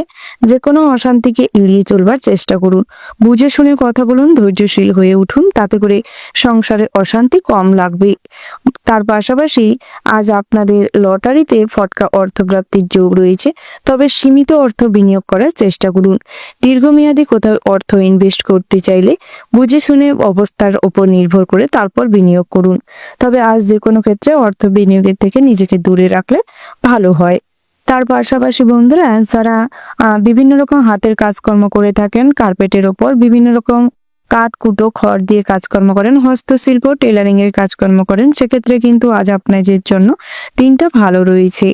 S2: যে কোনো অশান্তিকে এড়িয়ে চলবার চেষ্টা করুন। বুঝে শুনে কথা বলুন, ধৈর্যশীল হয়ে উঠুন, তাতে করে সংসারে অশান্তি কম লাগবে। তার পাশাপাশি আজ আপনাদের লটারিতে ফটকা অর্থপ্রাপ্তির যোগ রয়েছে, তবে সীমিত অর্থ বিনিয়োগ করার চেষ্টা করুন। দীর্ঘমেয়াদী কোথাও অর্থ ইনভেস্ট করতে চাইলে বুঝে শুনে অবস্থার উপর নির্ভর করে তারপর বিনিয়োগ করুন। তবে আজ যে কোনো ক্ষেত্রে অর্থ বিনিয়োগের থেকে নিজেকে দূরে রাখলে ভালো হয়। তার পাশাপাশি বন্ধুরা, যারা বিভিন্ন রকম হাতের কাজকর্ম করে থাকেন, কার্পেটের ওপর বিভিন্ন রকম কাঠ কুটো খড় দিয়ে কাজকর্ম করেন, হস্তশিল্প টেলারিং এর কাজকর্ম করেন, সেক্ষেত্রে কিন্তু আজ আপনাদের জন্য দিনটা ভালো রয়েছে।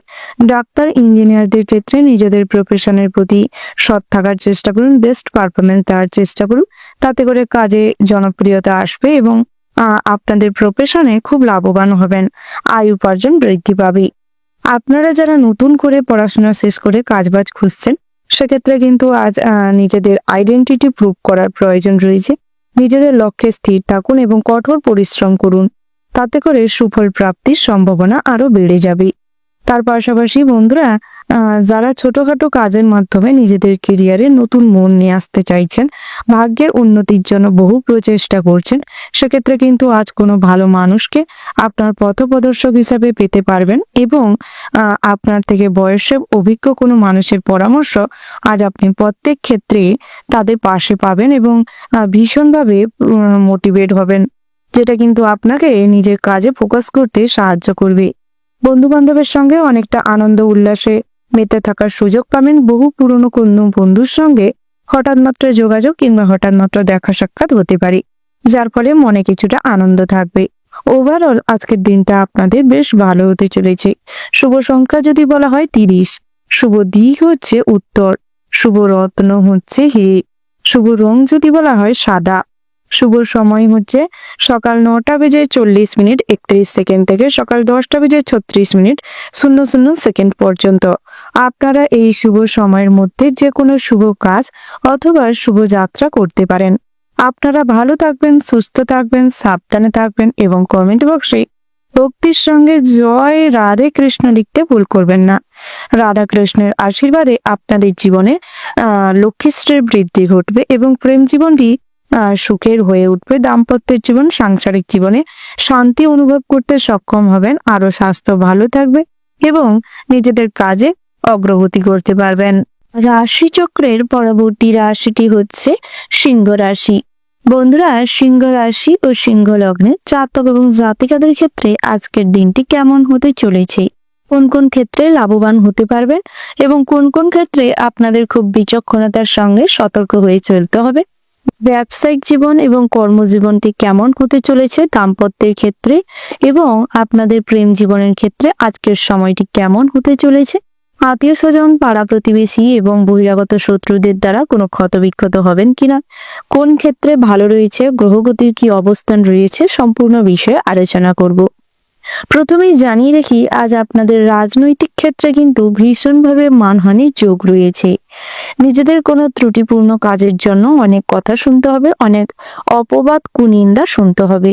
S2: ডাক্তার ইঞ্জিনিয়ারদের ক্ষেত্রে নিজেদের প্রফেশনের প্রতি সৎ থাকার চেষ্টা করুন, বেস্ট পারফরমেন্স দেওয়ার চেষ্টা করুন, তাতে করে কাজে জনপ্রিয়তা আসবে এবং আপনাদের প্রফেশনে খুব লাভবান হবেন। আয় উপার্জন বৃদ্ধি পাবে। আপনারা যারা নতুন করে পড়াশোনা শেষ করে কাজবাজ খুঁজছেন, সেক্ষেত্রে কিন্তু আজ নিজেদের আইডেন্টিটি প্রুভ করার প্রয়োজন রয়েছে। নিজেদের লক্ষ্যে স্থির থাকুন এবং কঠোর পরিশ্রম করুন, তাতে করে সুফল প্রাপ্তির সম্ভাবনা আরো বেড়ে যাবে। তার পাশাপাশি বন্ধুরা, যারা ছোটখাটো কাজের মাধ্যমে নিজেদের কেরিয়ারে নতুন মন নিয়ে আসতে চাইছেন, ভাগ্যের উন্নতির জন্য বহু প্রচেষ্টা করছেন, সেক্ষেত্রে কিন্তু আজ কোনো ভালো মানুষকে আপনার পথপ্রদর্শক হিসাবে পেতে পারবেন এবং আপনার থেকে বয়সে অভিজ্ঞ কোনো মানুষের পরামর্শ আজ আপনি প্রত্যেক ক্ষেত্রে তাদের পাশে পাবেন এবং ভীষণভাবে মোটিভেট হবেন, যেটা কিন্তু আপনাকে নিজের কাজে ফোকাস করতে সাহায্য করবে। বন্ধু বান্ধবের সঙ্গে অনেকটা আনন্দ উল্লাসে মেতে থাকার সুযোগ পাবেন। বহু পুরনো কোনো বন্ধুর সঙ্গে হঠাৎ মাত্র যোগাযোগ কিংবা হঠাৎ মাত্র দেখা সাক্ষাৎ হতে পারে, যার ফলে মনে কিছুটা আনন্দ থাকবে। ওভারঅল আজকের দিনটা আপনাদের বেশ ভালো হতে চলেছে। শুভ সংখ্যা যদি বলা হয় 30, শুভ দিক হচ্ছে উত্তর, শুভ রত্ন হচ্ছে হীরে, শুভ রং যদি বলা হয় সাদা, শুভ সময় হচ্ছে সকাল 9:40:31 থেকে সকাল 10:36:00 পর্যন্ত। আপনারা এই শুভ সময়ের মধ্যে যে কোনো শুভ কাজ অথবা শুভ যাত্রা করতে পারেন। আপনারা ভালো থাকবেন, সুস্থ থাকবেন, সাবধানে থাকবেন এবং কমেন্ট বক্সে ভক্তির সঙ্গে জয় রাধে কৃষ্ণ লিখতে ভুল করবেন না। রাধা কৃষ্ণের আশীর্বাদে আপনাদের জীবনে লক্ষ্মীশ্রীর বৃদ্ধি ঘটবে এবং প্রেম জীবনটি সুখের হয়ে উঠবে। দাম্পত্যের জীবন, সাংসারিক জীবনে শান্তি অনুভব করতে সক্ষম হবেন। আরো স্বাস্থ্য ভালো থাকবে এবং নিজেদের কাজে অগ্রগতি করতে পারবেন। রাশিচক্রের পরবর্তী রাশিটি হচ্ছে সিংহ রাশি। বন্ধুরা, সিংহ রাশি ও সিংহ লগ্নের জাতক এবং জাতিকাদের ক্ষেত্রে আজকের দিনটি কেমন হতে চলেছে, কোন কোন ক্ষেত্রে লাভবান হতে পারবেন এবং কোন কোন ক্ষেত্রে আপনাদের খুব বিচক্ষণতার সঙ্গে সতর্ক হয়ে চলতে হবে, ব্যবসায়িক জীবন এবং কর্মজীবনটি কেমন হতে চলেছে দাম্পত্যের ক্ষেত্রে এবং আপনাদের প্রেম জীবনের ক্ষেত্রে আজকের সময়টি কেমন হতে চলেছে, আত্মীয় স্বজন, পাড়া প্রতিবেশী এবং বহিরাগত শত্রুদের দ্বারা কোনো ক্ষতবিক্ষত হবেন কিনা, কোন ক্ষেত্রে ভালো রয়েছে, গ্রহগতির কি অবস্থান রয়েছে, সম্পূর্ণ বিষয়ে আলোচনা করব। প্রথমেই জানিয়ে রাখি, আজ আপনাদের রাজনৈতিক ক্ষেত্রে কিন্তু ভীষণভাবে মানহানির যোগ রয়েছে। নিজেদের কোনো ত্রুটিপূর্ণ কাজের জন্য অনেক কথা শুনতে হবে, অনেক অপবাদ কুনিন্দা শুনতে হবে।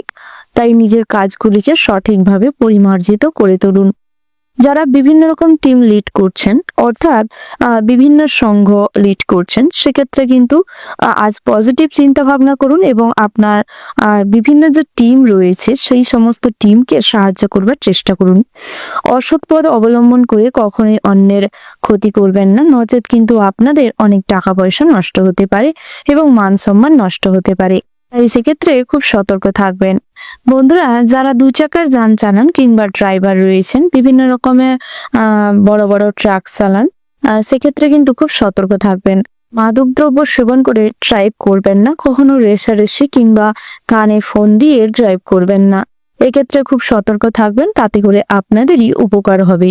S2: তাই নিজের কাজগুলিকে সঠিকভাবে পরিমার্জিত করে তুলুন। যারা বিভিন্ন রকম টিম লিড করছেন, অর্থাৎ বিভিন্ন সংঘ লিড করছেন, সেক্ষেত্রে কিন্তু আজ পজিটিভ চিন্তা ভাবনা করুন এবং আপনার বিভিন্ন যে টিম রয়েছে সেই সমস্ত টিমকে সাহায্য করবার চেষ্টা করুন। অসৎ পথ অবলম্বন করে কখনোই অন্যের ক্ষতি করবেন না, নচেত কিন্তু আপনাদের অনেক টাকা পয়সা নষ্ট হতে পারে এবং মান সম্মান নষ্ট হতে পারে। তাই সেক্ষেত্রে খুব সতর্ক থাকবেন। বন্ধুরা, যারা 2 চাকার যান চালান কিংবা ড্রাইভার রয়েছেন, বিভিন্ন রকমের বড় বড় ট্রাক চালান, সেক্ষেত্রে কিন্তু খুব সতর্ক থাকবেন। মাদকদ্রব্য সেবন করে ড্রাইভ করবেন না, কখনো রেষারেষি কিংবা কানে ফোন দিয়ে ড্রাইভ করবেন না। এক্ষেত্রে খুব সতর্ক থাকবেন, তাতে করে আপনাদেরই উপকার হবে।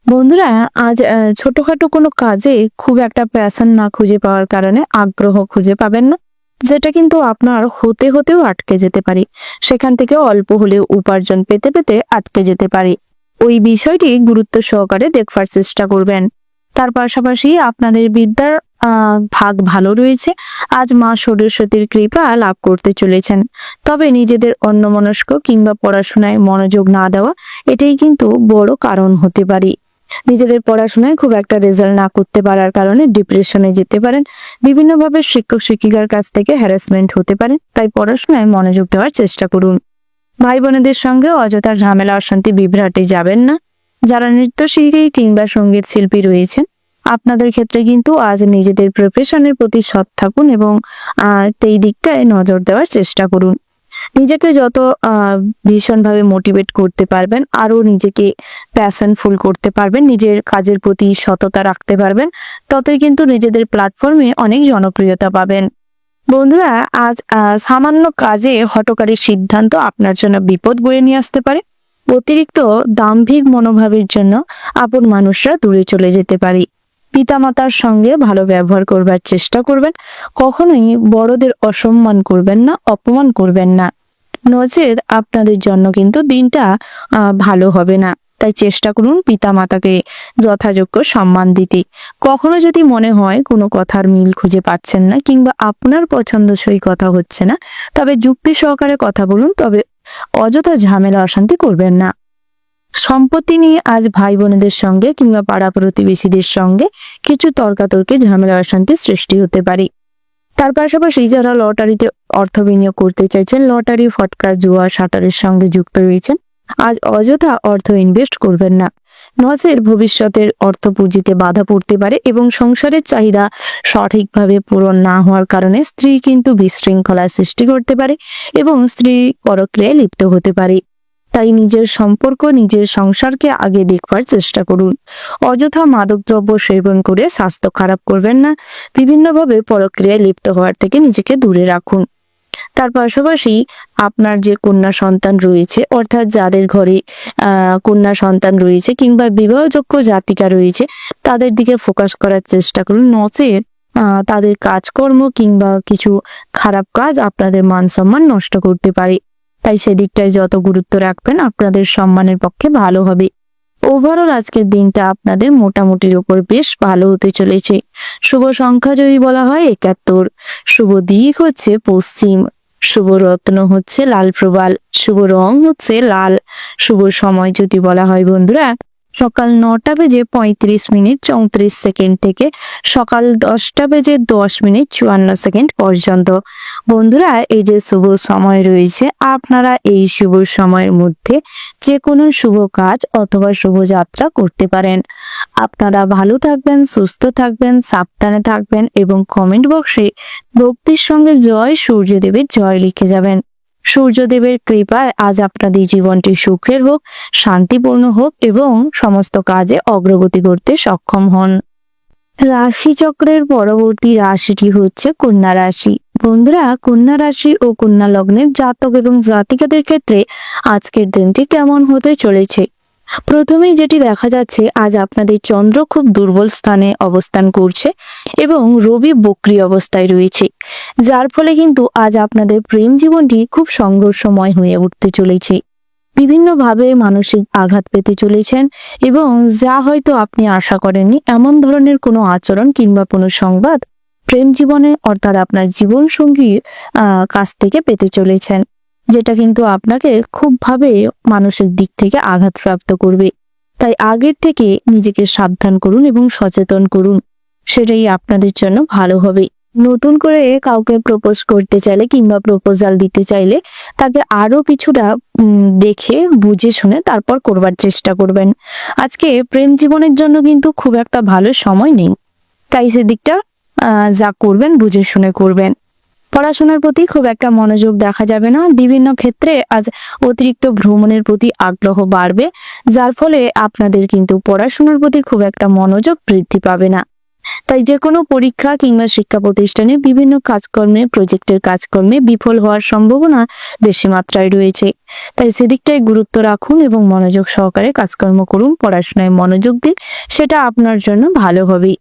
S2: বন্ধুরা, আজ ছোটখাটো কোনো কাজে খুব একটা প্যাশন না খুঁজে পাওয়ার কারণে আগ্রহ খুঁজে পাবেন না, যেটা কিন্তু আপনার হতেও আটকে যেতে পারে। সেখান থেকে অল্প হলেও উপার্জন পেতে পেতে আটকে যেতে পারে। ওই বিষয়টি গুরুত্ব সহকারে দেখবার চেষ্টা করবেন। তার পাশাপাশি আপনাদের বিদ্যার ভাগ ভালো রয়েছে। আজ মা সরস্বতীর কৃপা লাভ করতে চলেছেন। তবে নিজেদের অন্যমনস্ক কিংবা পড়াশোনায় মনোযোগ না দেওয়া, এটাই কিন্তু বড় কারণ হতে পারে। নিজেদের পড়াশোনায় খুব একটা রেজাল্ট না করতে পারার কারণে ডিপ্রেশনে যেতে পারেন। বিভিন্নভাবে শিক্ষক শিক্ষিকার কাছ থেকে হ্যারাসমেন্ট হতে পারে। তাই পড়াশোনায় মনোযোগ দেওয়ার চেষ্টা করুন। ভাই বোনেদের সঙ্গে অযথা ঝামেলা অশান্তি বিভ্রাটে যাবেন না। যারা নৃত্যশিল্পী কিংবা সঙ্গীত শিল্পী রয়েছেন, আপনাদের ক্ষেত্রে কিন্তু আজ নিজেদের প্রফেশনের প্রতি সৎ থাকুন এবং এই দিকটায় নজর দেওয়ার চেষ্টা করুন। নিজেকে যত ভীষণভাবে মোটিভেট করতে পারবেন, আরো নিজেকে প্যাশনফুল করতে পারবেন, নিজের কাজের প্রতি সততা রাখতে পারবেন, ততই কিন্তু নিজেদের প্ল্যাটফর্মে অনেক জনপ্রিয়তা পাবেন। বন্ধুরা, আজ সামান্য কাজে হঠকারী সিদ্ধান্ত আপনার জন্য বিপদ বয়ে নিয়ে আসতে পারে। অতিরিক্ত দাম্ভিক মনোভাবের জন্য আপন মানুষরা দূরে চলে যেতে পারে। পিতামাতার সঙ্গে ভালো ব্যবহার করবার চেষ্টা করবেন। কখনোই বড়দের অসম্মান করবেন না, অপমান করবেন না, নচেত আপনাদের জন্য কিন্তু দিনটা ভালো হবে না। তাই চেষ্টা করুন পিতামাতাকে যথাযোগ্য সম্মান দিতে। কখনো যদি মনে হয় কোনো কথার মিল খুঁজে পাচ্ছেন না কিংবা আপনার পছন্দসই কথা হচ্ছে না, তবে যুক্তি সহকারে কথা বলুন, তবে অযথা ঝামেলা অশান্তি করবেন না। সম্পত্তি নিয়ে আজ ভাই বোনেদের সঙ্গে কিংবা পাড়া প্রতিবেশীদের সঙ্গে কিছু তর্কাতর্কি, ঝামেলা অশান্তি সৃষ্টি হতে পারে। তার পাশাপাশি যারা লটারিতে অর্থ বিনিয়োগ করতে চাইছেন, লটারি, ফটকা, জুয়া, শাটারের সঙ্গে যুক্ত রয়েছেন, আজ অযথা অর্থ ইনভেস্ট করবেন না, নচেত ভবিষ্যতের অর্থ পুঁজিতে বাধা পড়তে পারে এবং সংসারের চাহিদা সঠিকভাবে পূরণ না হওয়ার কারণে স্ত্রী কিন্তু বিশৃঙ্খলার সৃষ্টি করতে পারে এবং স্ত্রী পরক্রিয়ায় লিপ্ত হতে পারে। তাই নিজের সম্পর্ক, নিজের সংসারকে আগে দেখবার চেষ্টা করুন। অযথা মাদকদ্রব্য সেবন করে স্বাস্থ্য খারাপ করবেন না। বিভিন্নভাবে পরক্রিয়ায় লিপ্ত হওয়ার থেকে নিজেকে দূরে রাখুন। তার পাশাপাশি আপনার যে কন্যা সন্তান রয়েছে, অর্থাৎ যাদের ঘরে কন্যা সন্তান রয়েছে কিংবা বিবাহযোগ্য জাতিকা রয়েছে, তাদের দিকে ফোকাস করার চেষ্টা করুন, নচেত তাদের কাজকর্ম কিংবা কিছু খারাপ কাজ আপনাদের মান সম্মান নষ্ট করতে পারে। তাই সেদিকটায় যত গুরুত্ব রাখবেন, আপনাদের সম্মানের পক্ষে ভালো হবে। ওভারঅল আজকের দিনটা আপনাদের মোটামুটির উপর বেশ ভালো হতে চলেছে। শুভ সংখ্যা যদি বলা হয় 71, শুভ দিক হচ্ছে পশ্চিম, শুভ রত্ন হচ্ছে লাল প্রবাল, শুভ রং হচ্ছে লাল, শুভ সময় যদি বলা হয় বন্ধুরা, সকাল 9:35:34 থেকে সকাল 10:10:54 পর্যন্ত। বন্ধুরা, এই যে শুভ সময় রয়েছে, আপনারা এই শুভ সময়ের মধ্যে যে কোনো শুভ কাজ অথবা শুভ যাত্রা করতে পারেন। আপনারা ভালো থাকবেন, সুস্থ থাকবেন, সাবধানে থাকবেন এবং কমেন্ট বক্সে ভক্তির সঙ্গে জয় সূর্যদেবের জয় লিখে যাবেন। সূর্যদেবের কৃপায় আজ আপনাদের জীবনটি সুখের হোক, শান্তিপূর্ণ হোক এবং সমস্ত কাজে অগ্রগতি করতে সক্ষম হন। রাশিচক্রের পরবর্তী রাশিটি হচ্ছে কন্যা রাশি। বন্ধুরা, কন্যা রাশি ও কন্যা লগ্নের জাতক এবং জাতিকাদের ক্ষেত্রে আজকের দিনটি কেমন হতে চলেছে? প্রথমেই যেটি দেখা যাচ্ছে, আজ আপনাদের চন্দ্র খুব দুর্বল স্থানে অবস্থান করছে এবং রবি বক্রী অবস্থায় রয়েছে, যার ফলে কিন্তু আজ আপনাদের প্রেম জীবনটি খুব সংঘর্ষময় হয়ে উঠতে চলেছে। বিভিন্নভাবে মানসিক আঘাত পেতে চলেছেন এবং যা হয়তো আপনি আশা করেননি এমন ধরনের কোনো আচরণ কিংবা কোনো সংবাদ প্রেম জীবনে অর্থাৎ আপনার জীবন সঙ্গীর কাছ থেকে পেতে চলেছেন, যেটা কিন্তু আপনাকে খুবভাবে মানসিক দিক থেকে আঘাতপ্রাপ্ত করবে। তাই আগের থেকে নিজেকে সাবধান করুন এবং সচেতন করুন, সেটাই আপনাদের জন্য ভালো হবে। নতুন করে কাউকে প্রপোজ করতে চাইলে কিংবা প্রপোজাল দিতে চাইলে তাকে আরো কিছুটা দেখে বুঝে শুনে তারপর করবার চেষ্টা করবেন। আজকে প্রেম জীবনের জন্য কিন্তু খুব একটা ভালো সময় নেই, তাই সেদিকটা যা করবেন বুঝে শুনে করবেন। পড়াশোনার প্রতি খুব একটা মনোযোগ দেখা যাবে না। বিভিন্ন ক্ষেত্রে আজ অতিরিক্ত ভ্রমণের প্রতি আগ্রহ বাড়বে, যার ফলে আপনাদের কিন্তু পড়াশোনার প্রতি খুব একটা মনোযোগ বৃদ্ধি পাবে না। তাই যে কোনো পরীক্ষা কিংবা শিক্ষা প্রতিষ্ঠানে বিভিন্ন কাজকর্মে, প্রজেক্টের কাজকর্মে বিফল হওয়ার সম্ভাবনা বেশি মাত্রায় রয়েছে। তাই সেদিকটায় গুরুত্ব রাখুন এবং মনোযোগ সহকারে কাজকর্ম করুন, পড়াশোনায় মনোযোগ দিন, সেটা আপনার জন্য ভালো হবে।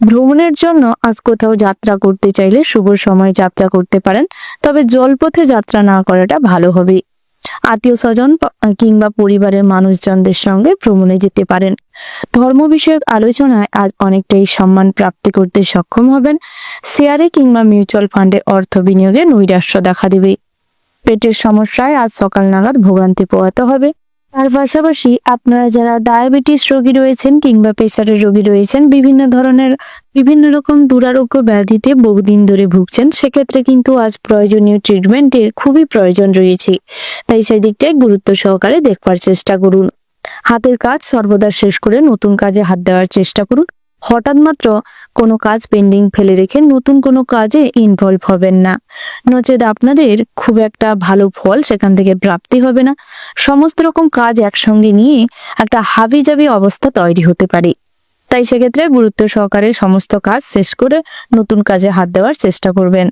S2: ভ্রমণের জন্য আজ কোথাও যাত্রা করতে চাইলে শুভ সময় যাত্রা করতে পারেন, তবে জলপথে যাত্রা না করাটা ভালো হবে। আত্মীয় স্বজন কিংবা পরিবারের মানুষজনদের সঙ্গে ভ্রমণে যেতে পারেন। ধর্ম বিষয়ক আলোচনায় আজ অনেকটাই সম্মান প্রাপ্তি করতে সক্ষম হবেন। শেয়ারে কিংবা মিউচুয়াল ফান্ডে অর্থ বিনিয়োগে নৈরাশ্য দেখা দেবে। পেটের সমস্যায় আজ সকাল নাগাদ ভোগান্তি পোহাতে হবে। তার পাশাপাশি আপনারা যারা ডায়াবেটিস রোগী রয়েছেন কিংবা প্রেসারের রোগী রয়েছেন, বিভিন্ন রকম দুরারোগ্য ব্যাধিতে বহুদিন ধরে ভুগছেন, সেক্ষেত্রে কিন্তু আজ প্রয়োজনীয় ট্রিটমেন্টের খুবই প্রয়োজন রয়েছে। তাই সেই দিকটায় গুরুত্ব সহকারে দেখবার চেষ্টা করুন। হাতের কাজ সর্বদা শেষ করে নতুন কাজে হাত দেওয়ার চেষ্টা করুন। হঠাৎ মাত্র কোনো কাজ পেন্ডিং ফেলে রেখে নতুন কোনো কাজে ইনভলভ হবেন না, নচেত আপনাদের খুব একটা ভালো ফল সেখান থেকে প্রাপ্তি হবে না। সমস্ত রকম কাজ একসঙ্গে নিয়ে একটা হাবিজাবি অবস্থা তৈরি হতে পারে। তাই সেক্ষেত্রে গুরুত্ব সহকারে সমস্ত কাজ শেষ করে নতুন কাজে হাত দেওয়ার চেষ্টা করবেন।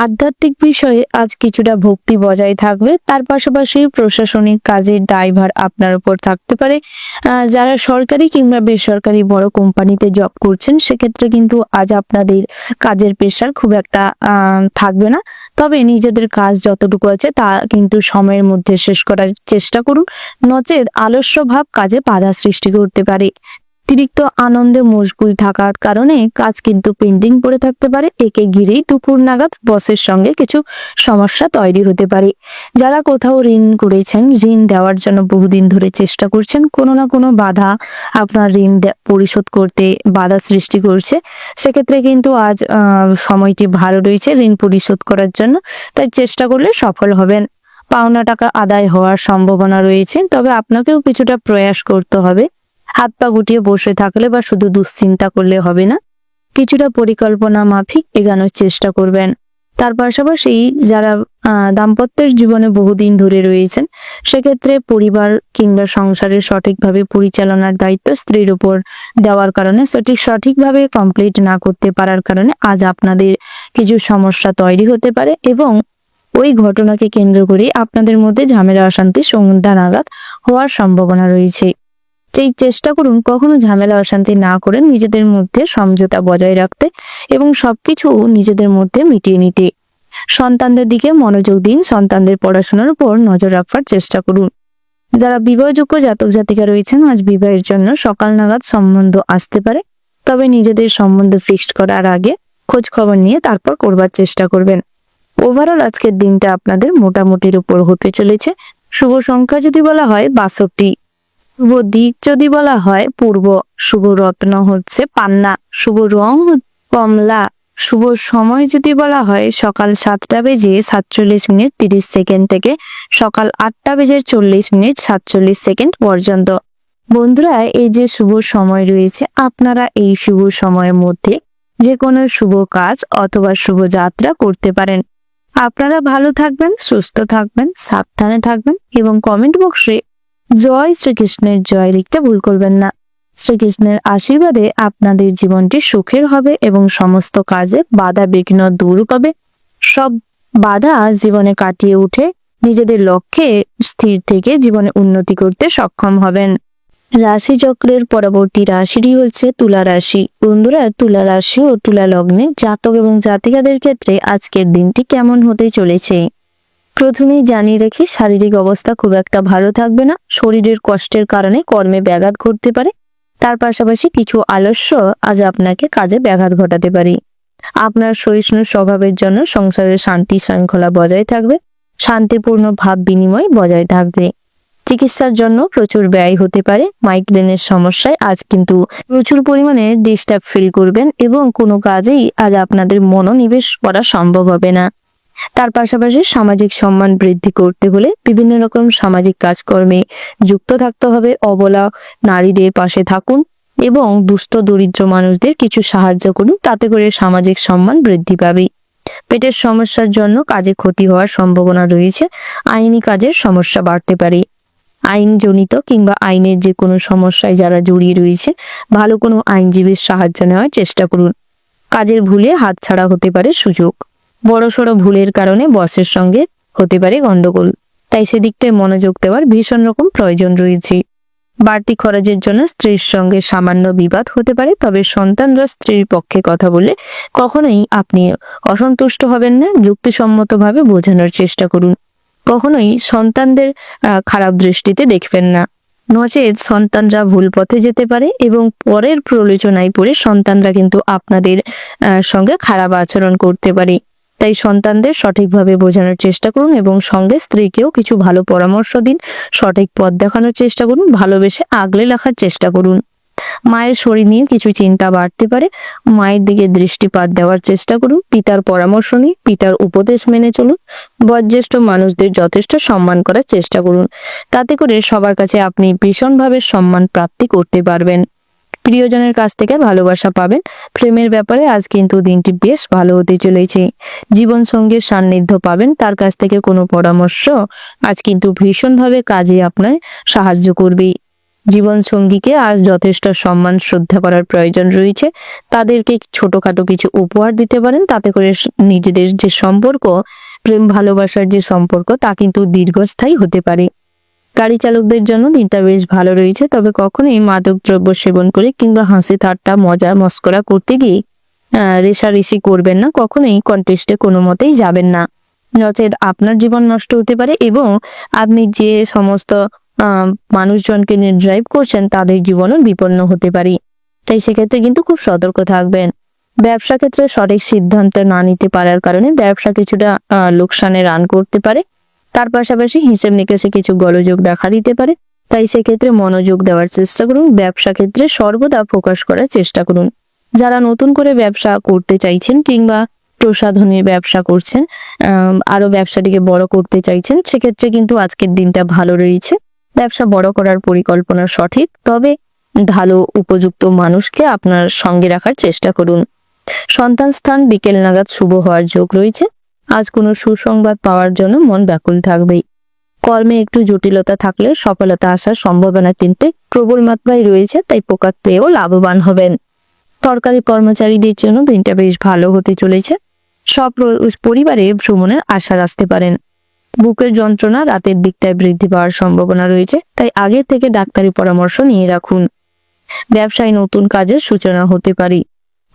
S2: আধ্যাত্মিক বিষয়ে আজ কিছুটা ভক্তি বজায় থাকবে। তার পাশাপাশি প্রশাসনিক কাজের দায়ভার আপনার উপর থাকতে পারে। যারা সরকারি কিংবা বেসরকারি বড় কোম্পানিতে জব করছেন, সেক্ষেত্রে কিন্তু আজ আপনাদের কাজের প্রেশার খুব একটা থাকবে না। তবে নিজেদের কাজ যতটুকু আছে তা কিন্তু সময়ের মধ্যে শেষ করার চেষ্টা করুন, নচেত আলস্য ভাব কাজে বাধা সৃষ্টি করতে পারে। অতিরিক্ত আনন্দে মশগুল থাকার কারণে কাজ কিন্তু পেন্ডিং পড়ে থাকতে পারে। একে ঘিরেই দুপুর নাগাদ বসের সঙ্গে কিছু সমস্যা তৈরি হতে পারে। যারা কোথাও ঋণ করেছেন, ঋণ দেওয়ার জন্য বহুদিন ধরে চেষ্টা করছেন, কোনো না কোনো বাধা আপনার ঋণ পরিশোধ করতে বাধা সৃষ্টি করছে, সেক্ষেত্রে কিন্তু আজ সময়টি ভালো রয়েছে ঋণ পরিশোধ করার জন্য। তাই চেষ্টা করলে সফল হবেন। পাওনা টাকা আদায় হওয়ার সম্ভাবনা রয়েছে, তবে আপনাকেও কিছুটা প্রয়াস করতে হবে। হাত পা গুটিয়ে বসে থাকলে বা শুধু দুশ্চিন্তা করলে হবে না, কিছুটা পরিকল্পনা মাফিক এগানোর চেষ্টা করবেন। তার পাশাপাশি যারা দাম্পত্যের জীবনে বহুদিন ধরে রয়েছেন, সেক্ষেত্রে পরিবার কিংবা সংসারের সঠিকভাবে পরিচালনার দায়িত্ব স্ত্রীর উপর দেওয়ার কারণে সঠিকভাবে কমপ্লিট না করতে পারার কারণে আজ আপনাদের কিছু সমস্যা তৈরি হতে পারে এবং ওই ঘটনাকে কেন্দ্র করে আপনাদের মধ্যে ঝামেলা অশান্তি সন্ধ্যা নাগাদ হওয়ার সম্ভাবনা রয়েছে। সেই চেষ্টা করুন কখনো ঝামেলা অশান্তি না করে নিজেদের মধ্যে সমঝোতা বজায় রাখতে এবং সবকিছু নিজেদের মধ্যে মিটিয়ে নিতে। সন্তানদের দিকে মনোযোগ দিন, সন্তানদের পড়াশোনার উপর নজর রাখবার চেষ্টা করুন। যারা বিবাহযোগ্য জাতক জাতিকা রয়েছেন, আজ বিবাহের জন্য সকাল নাগাদ সম্বন্ধ আসতে পারে, তবে নিজেদের সম্বন্ধ ফিক্সড করার আগে খোঁজ খবর নিয়ে তারপর করবার চেষ্টা করবেন। ওভারঅল আজকের দিনটা আপনাদের মোটামুটির উপর হতে চলেছে। শুভ সংখ্যা যদি বলা হয় 62, শুভ দিক যদি বলা হয় পূর্ব, শুভ রত্ন হচ্ছে পান্না, শুভ রং কমলা, শুভ সময় যদি বলা হয় সকাল 7:47:30 থেকে সকাল 8:40:47 পর্যন্ত। বন্ধুরা, এই যে শুভ সময় রয়েছে, আপনারা এই শুভ সময়ের মধ্যে যে কোনো শুভ কাজ অথবা শুভ যাত্রা করতে পারেন। আপনারা ভালো থাকবেন, সুস্থ থাকবেন, সাবধানে থাকবেন এবং কমেন্ট বক্সে জয় শ্রীকৃষ্ণের জয় লিখতে ভুল করবেন না। শ্রীকৃষ্ণের আশীর্বাদে আপনাদের জীবনটি সুখের হবে এবং সমস্ত কাজে বাধা বিঘ্ন দূর হবে। সব বাধা জীবনে কাটিয়ে উঠে নিজেদের লক্ষ্যে স্থির থেকে জীবনে উন্নতি করতে সক্ষম হবেন।
S1: রাশিচক্রের পরবর্তী রাশিটি হচ্ছে তুলা রাশি। বন্ধুরা, তুলা রাশি ও তুলা লগ্নে জাতক এবং জাতিকাদের ক্ষেত্রে আজকের দিনটি কেমন হতে চলেছে। প্রথমেই জানিয়ে রেখে, শারীরিক অবস্থা খুব একটা ভালো থাকবে না। শরীরের কষ্টের কারণে কর্মে ব্যাঘাত ঘটতে পারে। তার পাশাপাশি কিছু আলস্য আজ আপনাকে কাজে ব্যাঘাত ঘটাতে পারে। আপনার সহিষ্ণু স্বভাবের জন্য সংসারের শান্তি শৃঙ্খলা বজায় থাকবে। শান্তিপূর্ণ ভাব বিনিময় বজায় থাকবে। চিকিৎসার জন্য প্রচুর ব্যয় হতে পারে। মাইগ্রেনের সমস্যায় আজ কিন্তু প্রচুর পরিমাণে ডিস্টার্ব ফিল করবেন এবং কোনো কাজেই আজ আপনাদের মনোনিবেশ করা সম্ভব হবে না। তার পাশাপাশি সামাজিক সম্মান বৃদ্ধি করতে হলে বিভিন্ন রকম সামাজিক কাজকর্মে যুক্ত থাকতে হবে। অবলা নারীদের পাশে থাকুন এবং দুস্থ দরিদ্র মানুষদের কিছু সাহায্য করুন, তাতে করে সামাজিক সম্মান বৃদ্ধি পাবে। পেটের সমস্যার জন্য কাজে ক্ষতি হওয়ার সম্ভাবনা রয়েছে। আইনি কাজের সমস্যা বাড়তে পারে। আইনজনিত কিংবা আইনের যে কোনো সমস্যায় যারা জড়িয়ে রয়েছে, ভালো কোনো আইনজীবীর সাহায্য নেওয়ার চেষ্টা করুন। কাজের ভুলে হাতছাড়া হতে পারে সুযোগ। বড়সড় ভুলের কারণে বসের সঙ্গে হতে পারে গন্ডগোল, তাই সেদিকটায় মনোযোগ দেওয়ার ভীষণ রকম প্রয়োজন রয়েছে। বাড়তি খরচের জন্য স্ত্রীর সঙ্গে সামান্য বিবাদ হতে পারে, তবে সন্তানরা স্ত্রীর পক্ষে কথা বলে কখনোই আপনি অসন্তুষ্ট হবেন না। যুক্তিসম্মতভাবে বোঝানোর চেষ্টা করুন। কখনোই সন্তানদের খারাপ দৃষ্টিতে দেখবেন না, নচেত সন্তানরা ভুল পথে যেতে পারে এবং পরের প্রলোচনায় পড়ে সন্তানরা কিন্তু আপনাদের সঙ্গে খারাপ আচরণ করতে পারে। তাই সন্তানদের সঠিকভাবে বোঝানোর চেষ্টা করুন এবং সঙ্গে স্ত্রীকেও কিছু ভালো পরামর্শ দিন। সঠিক পথ দেখানোর চেষ্টা করুন। ভালোবেসে আগলে রাখার চেষ্টা করুন। মায়ের শরীর নিয়ে কিছু চিন্তা বাড়তে পারে। মায়ের দিকে দৃষ্টিপাত দেওয়ার চেষ্টা করুন। পিতার পরামর্শ নিন, পিতার উপদেশ মেনে চলুন। বয়োজ্যেষ্ঠ মানুষদের যথেষ্ট সম্মান করার চেষ্টা করুন, তাতে করে সবার কাছে আপনি ভীষণভাবে সম্মান প্রাপ্তি করতে পারবেন। প্রিয়জনের কাছ থেকে ভালোবাসা পাবেন। প্রেমের ব্যাপারে আজ কিন্তু দিনটি বেশ ভালো হতে চলেছে। জীবন সঙ্গীর সান্নিধ্য পাবেন, তার কাছ থেকে কোনো পরামর্শ আজ কিন্তু ভীষণভাবে কাজে আপনার সাহায্য করবে। জীবন সঙ্গীকে আজ যথেষ্ট সম্মান শ্রদ্ধা করার প্রয়োজন রয়েছে। তাদেরকে ছোটখাটো কিছু উপহার দিতে পারেন, তাতে করে নিজেদের যে সম্পর্ক, প্রেম ভালোবাসার যে সম্পর্ক, তা কিন্তু দীর্ঘস্থায়ী হতে পারে। গাড়ি চালকদের জন্য দিনটা বেশ ভালো রয়েছে, তবে কখনোই মাদক দ্রব্য সেবন করে কিংবা হাসি ঠাট্টা মজা মস্করা করতে গিয়ে রেষারেষি করবেন না। কখনোই কন্টেস্টে কোনো মতেই যাবেন না, নচেত আপনার জীবন নষ্ট হতে পারে এবং আপনি যে সমস্ত মানুষজনকে নিয়ে ড্রাইভ করছেন তাদের জীবনও বিপন্ন হতে পারে। তাই সেক্ষেত্রে কিন্তু খুব সতর্ক থাকবেন। ব্যবসা ক্ষেত্রে সঠিক সিদ্ধান্ত না নিতে পারার কারণে ব্যবসা কিছুটা লোকসানে রান করতে পারে। তার পাশাপাশি হিসেব নিকেশে কিছু গোলযোগ দেখা দিতে পারে, তাই সেক্ষেত্রে মনোযোগ দেওয়ার চেষ্টা করুন। ব্যবসা ক্ষেত্রে সর্বদা ফোকাস করার চেষ্টা করুন। যারা নতুন করে ব্যবসা করতে চাইছেন কিংবা প্রসাধনের ব্যবসা করছেন, আরো ব্যবসাটিকে বড় করতে চাইছেন, সেক্ষেত্রে কিন্তু আজকের দিনটা ভালো রয়েছে। ব্যবসা বড় করার পরিকল্পনা সঠিক, তবে ভালো উপযুক্ত মানুষকে আপনার সঙ্গে রাখার চেষ্টা করুন। সন্তান স্থান বিকেল নাগাদ শুভ হওয়ার যোগ রয়েছে। আজ কোনো সুসংবাদ পাওয়ার জন্য মন ব্যাকুল থাকবেই। কর্মে একটু জটিলতা থাকলে সফলতা আসার সম্ভাবনা কিন্তু প্রবল মাত্রায় রয়েছে, তাই প্রকাশ পেয়েও লাভবান হবেন। সরকারি কর্মচারীদের জন্য দিনটা বেশ ভালো হতে চলেছে। সব পরিবারে ভ্রমণের আশা রাখতে পারেন। বুকের যন্ত্রণা রাতের দিকটায় বৃদ্ধি পাওয়ার সম্ভাবনা রয়েছে, তাই আগে থেকে ডাক্তারি পরামর্শ নিয়ে রাখুন। ব্যবসায় নতুন কাজের সূচনা হতে পারে।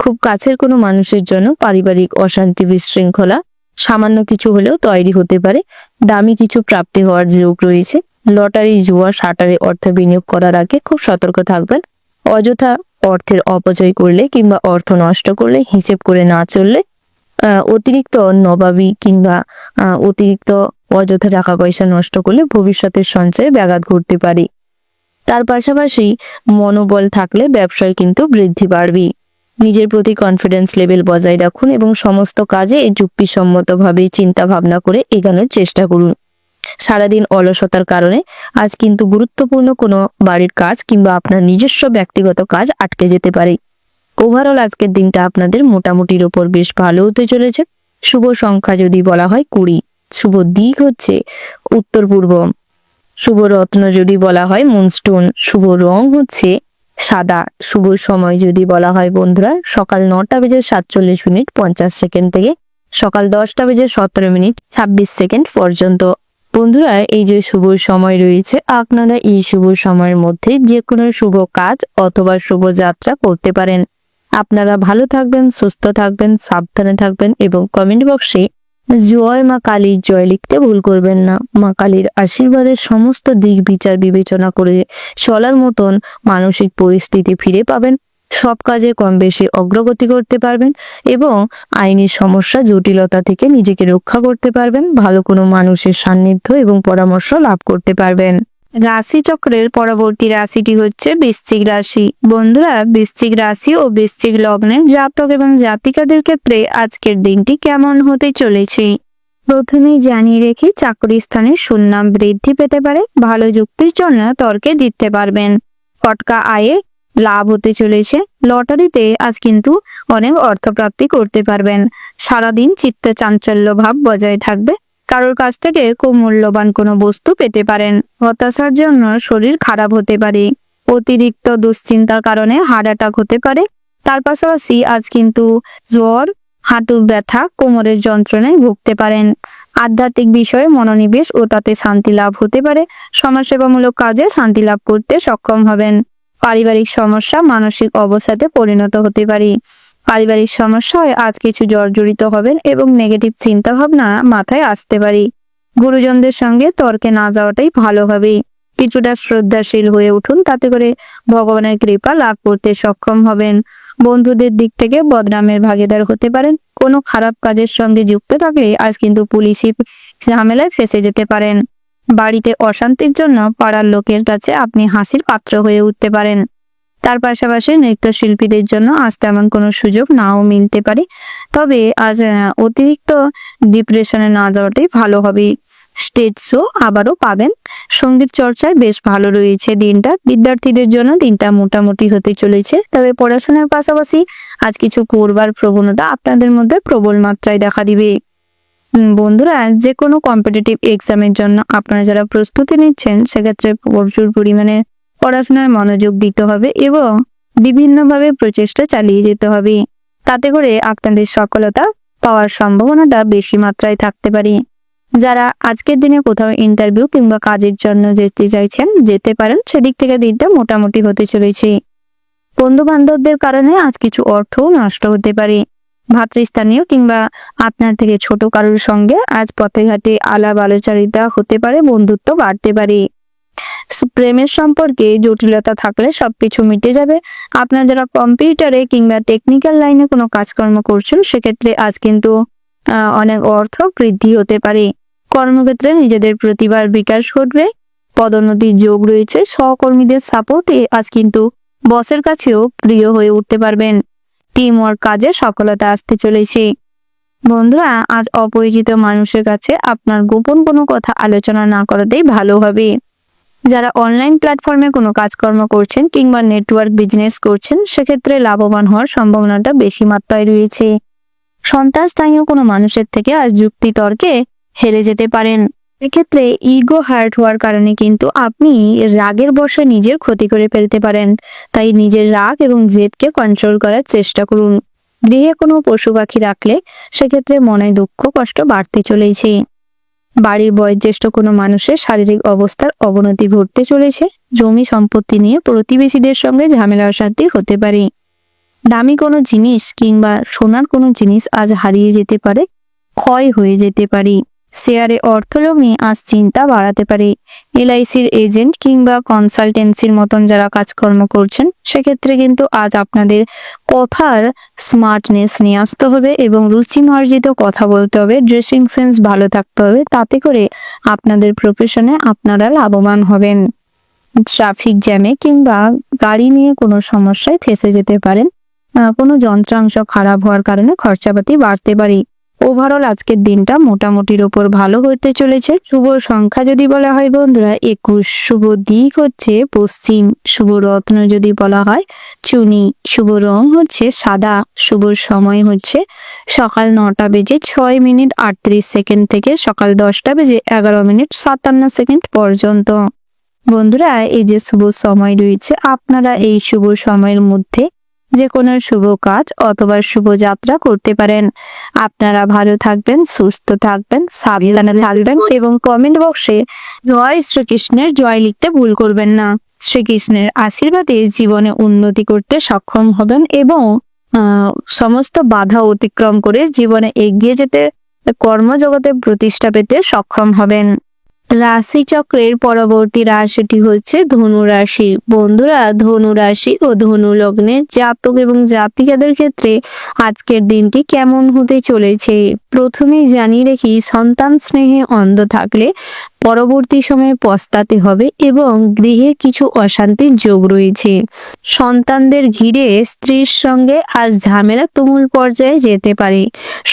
S1: খুব কাছের কোনো মানুষের জন্য পারিবারিক অশান্তি বিশৃঙ্খলা সামান্য কিছু হলেও তৈরি হতে পারে। দামি কিছু প্রাপ্তি হওয়ার যোগ রয়েছে। লটারি, জুয়া, শাটারে অর্থ বিনিয়োগ করার আগে খুব সতর্ক থাকবেন। অযথা অর্থের অপচয় করলে কিংবা অর্থ নষ্ট করলে, হিসেব করে না চললে, অতিরিক্ত নবাবী কিংবা অতিরিক্ত অযথা টাকা পয়সা নষ্ট করলে ভবিষ্যতের সঞ্চয়ে ব্যাঘাত ঘটতে পারে। তার পাশাপাশি মনোবল থাকলে ব্যবসায় কিন্তু বৃদ্ধি বাড়বে। নিজের প্রতি কনফিডেন্স লেভেল বজায় রাখুন এবং সমস্ত কাজে যুক্তিসম্মতভাবে চিন্তা ভাবনা করে এগোনোর চেষ্টা করুন। সারাদিন অলসতার কারণে আজ কিন্তু গুরুত্বপূর্ণ কোনো বাড়ির কাজ কিংবা আপনার নিজস্ব ব্যক্তিগত কাজ আটকে যেতে পারে। ওভারঅল আজকের দিনটা আপনাদের মোটামুটির ওপর বেশ ভালো হতে চলেছে। শুভ সংখ্যা যদি বলা হয় 20, শুভ দিক হচ্ছে উত্তর পূর্ব, শুভ রত্ন যদি বলা হয় মুনস্টোন, শুভ রং হচ্ছে সাদা, শুভ সময় যদি বলা হয় বন্ধুরা সকাল 9:47:50 থেকে সকাল 10:17:26 পর্যন্ত। বন্ধুরা, এই যে শুভ সময় রয়েছে, আপনারা এই শুভ সময়ের মধ্যে যে কোনো শুভ কাজ অথবা শুভ যাত্রা করতে পারেন। আপনারা ভালো থাকবেন, সুস্থ থাকবেন, সাবধানে থাকবেন এবং কমেন্ট বক্সে জয় মা কালীর জয় লিখতে ভুল করবেন না। মা কালীর আশীর্বাদের সমস্ত দিক বিচার বিবেচনা করে চলার মতন মানসিক পরিস্থিতি ফিরে পাবেন। সব কাজে কম বেশি অগ্রগতি করতে পারবেন এবং আইনি সমস্যা জটিলতা থেকে নিজেকে রক্ষা করতে পারবেন। ভালো কোনো মানুষের সান্নিধ্য এবং পরামর্শ লাভ করতে পারবেন। রাশিচক্রের পরবর্তী রাশিটি হচ্ছে বৃশ্চিক রাশি। বন্ধুরা, বৃশ্চিক রাশি ও বৃশ্চিক লগ্নের জাতক এবং জাতিকাদের ক্ষেত্রে আজকের দিনটি কেমন হতে চলেছে। প্রথমেই জানিয়ে রেখে চাকরি স্থানে সুনাম বৃদ্ধি পেতে পারে। ভালো যুক্তির জন্য তর্কে জিততে পারবেন। ফটকা আয়ে লাভ হতে চলেছে। লটারিতে আজ কিন্তু অনেক অর্থপ্রাপ্তি করতে পারবেন। সারাদিন চিত্ত চাঞ্চল্য ভাব বজায় থাকবে। কারোর কাছ থেকে খুব মূল্যবান কোনো বস্তু পেতে পারেন। হতাশার জন্য শরীর খারাপ হতে পারে। অতিরিক্ত দুশ্চিন্তার কারণে হার্ট অ্যাটাক হতে পারে। তার পাশাপাশি আজ কিন্তু জ্বর, হাঁটুর ব্যথা, কোমরের যন্ত্রণায় ভুগতে পারেন। আধ্যাত্মিক বিষয়ে মনোনিবেশ ও তাতে শান্তি লাভ হতে পারে। সমাজসেবামূলক কাজে শান্তি লাভ করতে সক্ষম হবেন। পারিবারিক সমস্যা মানসিক অবসাদে পরিণত হতে পারে। পারিবারিক সমস্যায় আজ কিছু জর্জরিত হবেন এবং নেগেটিভ চিন্তা ভাবনা মাথায় আসতে পারে। গুরুজনদের সঙ্গে তর্কে না যাওয়াটাই ভালো হবে। কিছুটা শ্রদ্ধাশীল হয়ে উঠুন, তাতে করে ভগবানের কৃপা লাভ করতে সক্ষম হবেন। বন্ধুদের দিক থেকে বদনামের ভাগীদার হতে পারেন। কোনো খারাপ কাজের সঙ্গে যুক্ত থাকলে আজ কিন্তু পুলিশি ঝামেলায় ফেঁসে যেতে পারেন। বাড়িতে অশান্তির জন্য পাড়ার লোকের কাছে আপনি হাসির পাত্র হয়ে উঠতে পারেন। তার পাশাপাশি নৃত্যশিল্পীদের জন্য আজ তেমন কোনো সুযোগ নাও মিলতে পারে। তবে আজ অতিরিক্ত ডিপ্রেশনে না যাওয়াটাই ভালো হবে। স্টেজ শো আবারও পাবেন। সঙ্গীত চর্চায় বেশ ভালো রয়েছে দিনটা। বিদ্যার্থীদের জন্য দিনটা মোটামুটি হতে চলেছে। তবে পড়াশোনার পাশাপাশি আজ কিছু করবার প্রবণতা আপনাদের মধ্যে প্রবল মাত্রায় দেখা দিবে। বন্ধুরা, যে কোনো কম্পিটিটিভ এক্সামের জন্য আপনারা যারা প্রস্তুতি নিচ্ছেন, সেক্ষেত্রে প্রচুর পরিমাণে পড়াশোনায় মনোযোগ দিতে হবে এবং বিভিন্নভাবে প্রচেষ্টা চালিয়ে যেতে হবে। তাতে করে আপনাদের সফলতা পাওয়ার সম্ভাবনাটা বেশি মাত্রায় থাকতে পারে। যারা আজকের দিনে কোথাও ইন্টারভিউ কিংবা কাজের জন্য যেতে চাইছেন, যেতে পারেন। সেদিক থেকে দিনটা মোটামুটি হতে চলেছে। বন্ধু বান্ধবদের কারণে আজ কিছু অর্থও নষ্ট হতে পারে। ভাতৃস্থানীয় কিংবা আপনার থেকে ছোট কারোর সঙ্গে আজ পথে ঘাটে আলাপ আলোচনা হতে পারে। বন্ধুত্ব বাড়তে পারে। প্রেমের সম্পর্কে জটিলতা থাকলে সবকিছু মিটে যাবে। আপনারা যারা কম্পিউটারে কিংবা টেকনিক্যাল লাইনে কোনো কাজকর্ম করছেন, সেক্ষেত্রে আজ কিন্তু অনেক অর্থ বৃদ্ধি হতে পারে। কর্মক্ষেত্রে নিজেদের প্রতিভার বিকাশ ঘটবে। পদোন্নতির যোগ রয়েছে। সহকর্মীদের সাপোর্টে আজ কিন্তু বসের কাছেও প্রিয় হয়ে উঠতে পারবেন। টিম ওয়ার্ক কাজে সফলতা আসতে চলেছে। বন্ধুরা, আজ অপরিচিত মানুষের কাছে আপনার গোপন কোনো কথা আলোচনা না করাটাই ভালো হবে। যারা অনলাইন প্ল্যাটফর্মে কোনো কাজকর্ম করছেন কিংবা নেটওয়ার্ক বিজনেস করছেন, সেক্ষেত্রে লাভবান হওয়ার সম্ভাবনাটা বেশি মাত্রায় রয়েছে। সন্তানস্থানীয় কোনো মানুষের থেকে আজ যুক্তি তর্কে হেরে যেতে পারেন। এক্ষেত্রে ইগো হার্ট হওয়ার কারণে কিন্তু আপনি রাগের বশে নিজের ক্ষতি করে ফেলতে পারেন। তাই নিজের রাগ এবং জেদকে কন্ট্রোল করার চেষ্টা করুন। গৃহে কোনো পশু পাখি রাখলে সেক্ষেত্রে মনে দুঃখ কষ্ট বাড়তে চলেছে। বাড়ির বয়োজ্যেষ্ঠ কোনো মানুষের শারীরিক অবস্থার অবনতি ঘটতে চলেছে। জমি সম্পত্তি নিয়ে প্রতিবেশীদের সঙ্গে ঝামেলা অশান্তি হতে পারে। দামি কোনো জিনিস কিংবা সোনার কোনো জিনিস আজ হারিয়ে যেতে পারে, ক্ষয় হয়ে যেতে পারে। শেয়ারে অর্থ লগ্নি আজ চিন্তা বাড়াতে পারে। এলআইসির এজেন্ট কিংবা কনসালটেন্সির মতন যারা কাজকর্ম করছেন, সেক্ষেত্রে কিন্তু আজ আপনাদের কথার স্মার্টনেস নিয়ে আসতে হবে এবং রুচিমার্জিত কথা বলতে হবে। ড্রেসিং সেন্স ভালো থাকতে হবে। তাতে করে আপনাদের প্রফেশনে আপনারা লাভবান হবেন। ট্রাফিক জ্যামে কিংবা গাড়ি নিয়ে কোনো সমস্যায় ফেঁসে যেতে পারেন। কোনো যন্ত্রাংশ খারাপ হওয়ার কারণে খরচাপাতি বাড়তে পারে। ওভারঅল আজকের দিনটা মোটামুটির ওপর ভালো হতে চলেছে। শুভ সংখ্যা যদি বলা হয় বন্ধুরা 21। শুভ দিক হচ্ছে পশ্চিম। শুভ রত্ন যদি বলা হয় চুনি। শুভ রং হচ্ছে সাদা। শুভ সময় হচ্ছে সকাল 9টা বেজে 6 মিনিট 38 সেকেন্ড থেকে সকাল 10টা বেজে 11 মিনিট 57 সেকেন্ড পর্যন্ত। বন্ধুরা, এই যে শুভ সময় রয়েছে, আপনারা এই শুভ সময়ের মধ্যে যে কোনো শুভ কাজ অথবা শুভযাত্রা করতে পারেন। আপনারা ভালো থাকবেন, সুস্থ থাকবেন, সাবধানে থাকবেন এবং কমেন্ট বক্সে জয় শ্রীকৃষ্ণের জয় লিখতে ভুল করবেন না। শ্রীকৃষ্ণের আশীর্বাদে জীবনে উন্নতি করতে সক্ষম হবেন এবং সমস্ত বাধা অতিক্রম করে জীবনে এগিয়ে যেতে, কর্মজগতে প্রতিষ্ঠা পেতে সক্ষম হবেন। রাশিচক্রের পরবর্তী রাশিটি হচ্ছে ধনু রাশি। বন্ধুরা, ধনু রাশি ও ধনু লগ্নের জাতক এবং জাতিকাদের ক্ষেত্রে আজকের দিনটি কেমন হতে চলেছে প্রথমেই জানিয়ে রাখি, সন্তান স্নেহে অন্ধ থাকলে পরবর্তী সময়ে পস্তাতে হবে এবং গৃহে কিছু অশান্তির যোগ রয়েছে। সন্তানদের ঘিরে স্ত্রীর সঙ্গে আজ ঝামেলা তুমুল পর্যায়ে যেতে পারে।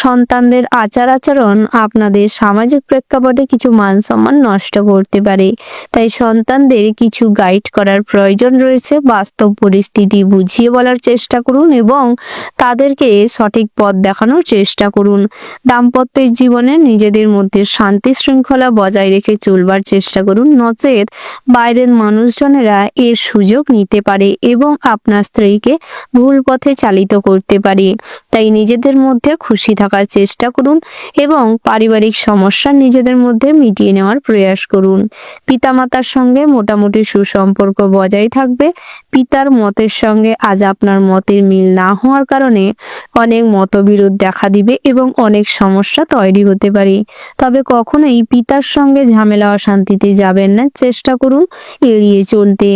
S1: সন্তানদের আচার আচরণ আপনাদের সামাজিক প্রেক্ষাপটে কিছু মান সম্মান নষ্ট করতে পারে, তাই সন্তানদের কিছু গাইড করার প্রয়োজন রয়েছে। বাস্তব পরিস্থিতি বুঝিয়ে বলার চেষ্টা করুন এবং তাদেরকে সঠিক পথ দেখানোর চেষ্টা করুন। দাম্পত্য জীবনে নিজেদের মধ্যে শান্তি শৃঙ্খলা বজায় রেখে চলবার চেষ্টা করুন, নচেত বাইরের মানুষজনেরা এর সুযোগ নিতে পারে এবং আপনার স্ত্রীকে ভুল পথে চালিত করতে পারে। তাই নিজেদের মধ্যে খুশি থাকার চেষ্টা করুন এবং পারিবারিক সমস্যা নিজেদের মধ্যে মিটিয়ে নেওয়ার প্রয়াস করুন। পিতামাতার সঙ্গে মোটামুটি সুসম্পর্ক বজায় থাকবে। পিতার মতের সঙ্গে আজ আপনার মতের মিল না হওয়ার কারণে অনেক মতবিরোধ দেখা দিবে এবং অনেক সমস্যা তৈরি হতে পারে। তবে কখনোই পিতার সঙ্গে ঝামেলা অশান্তিতে যাবেন না, চেষ্টা করুন এড়িয়ে চলতে।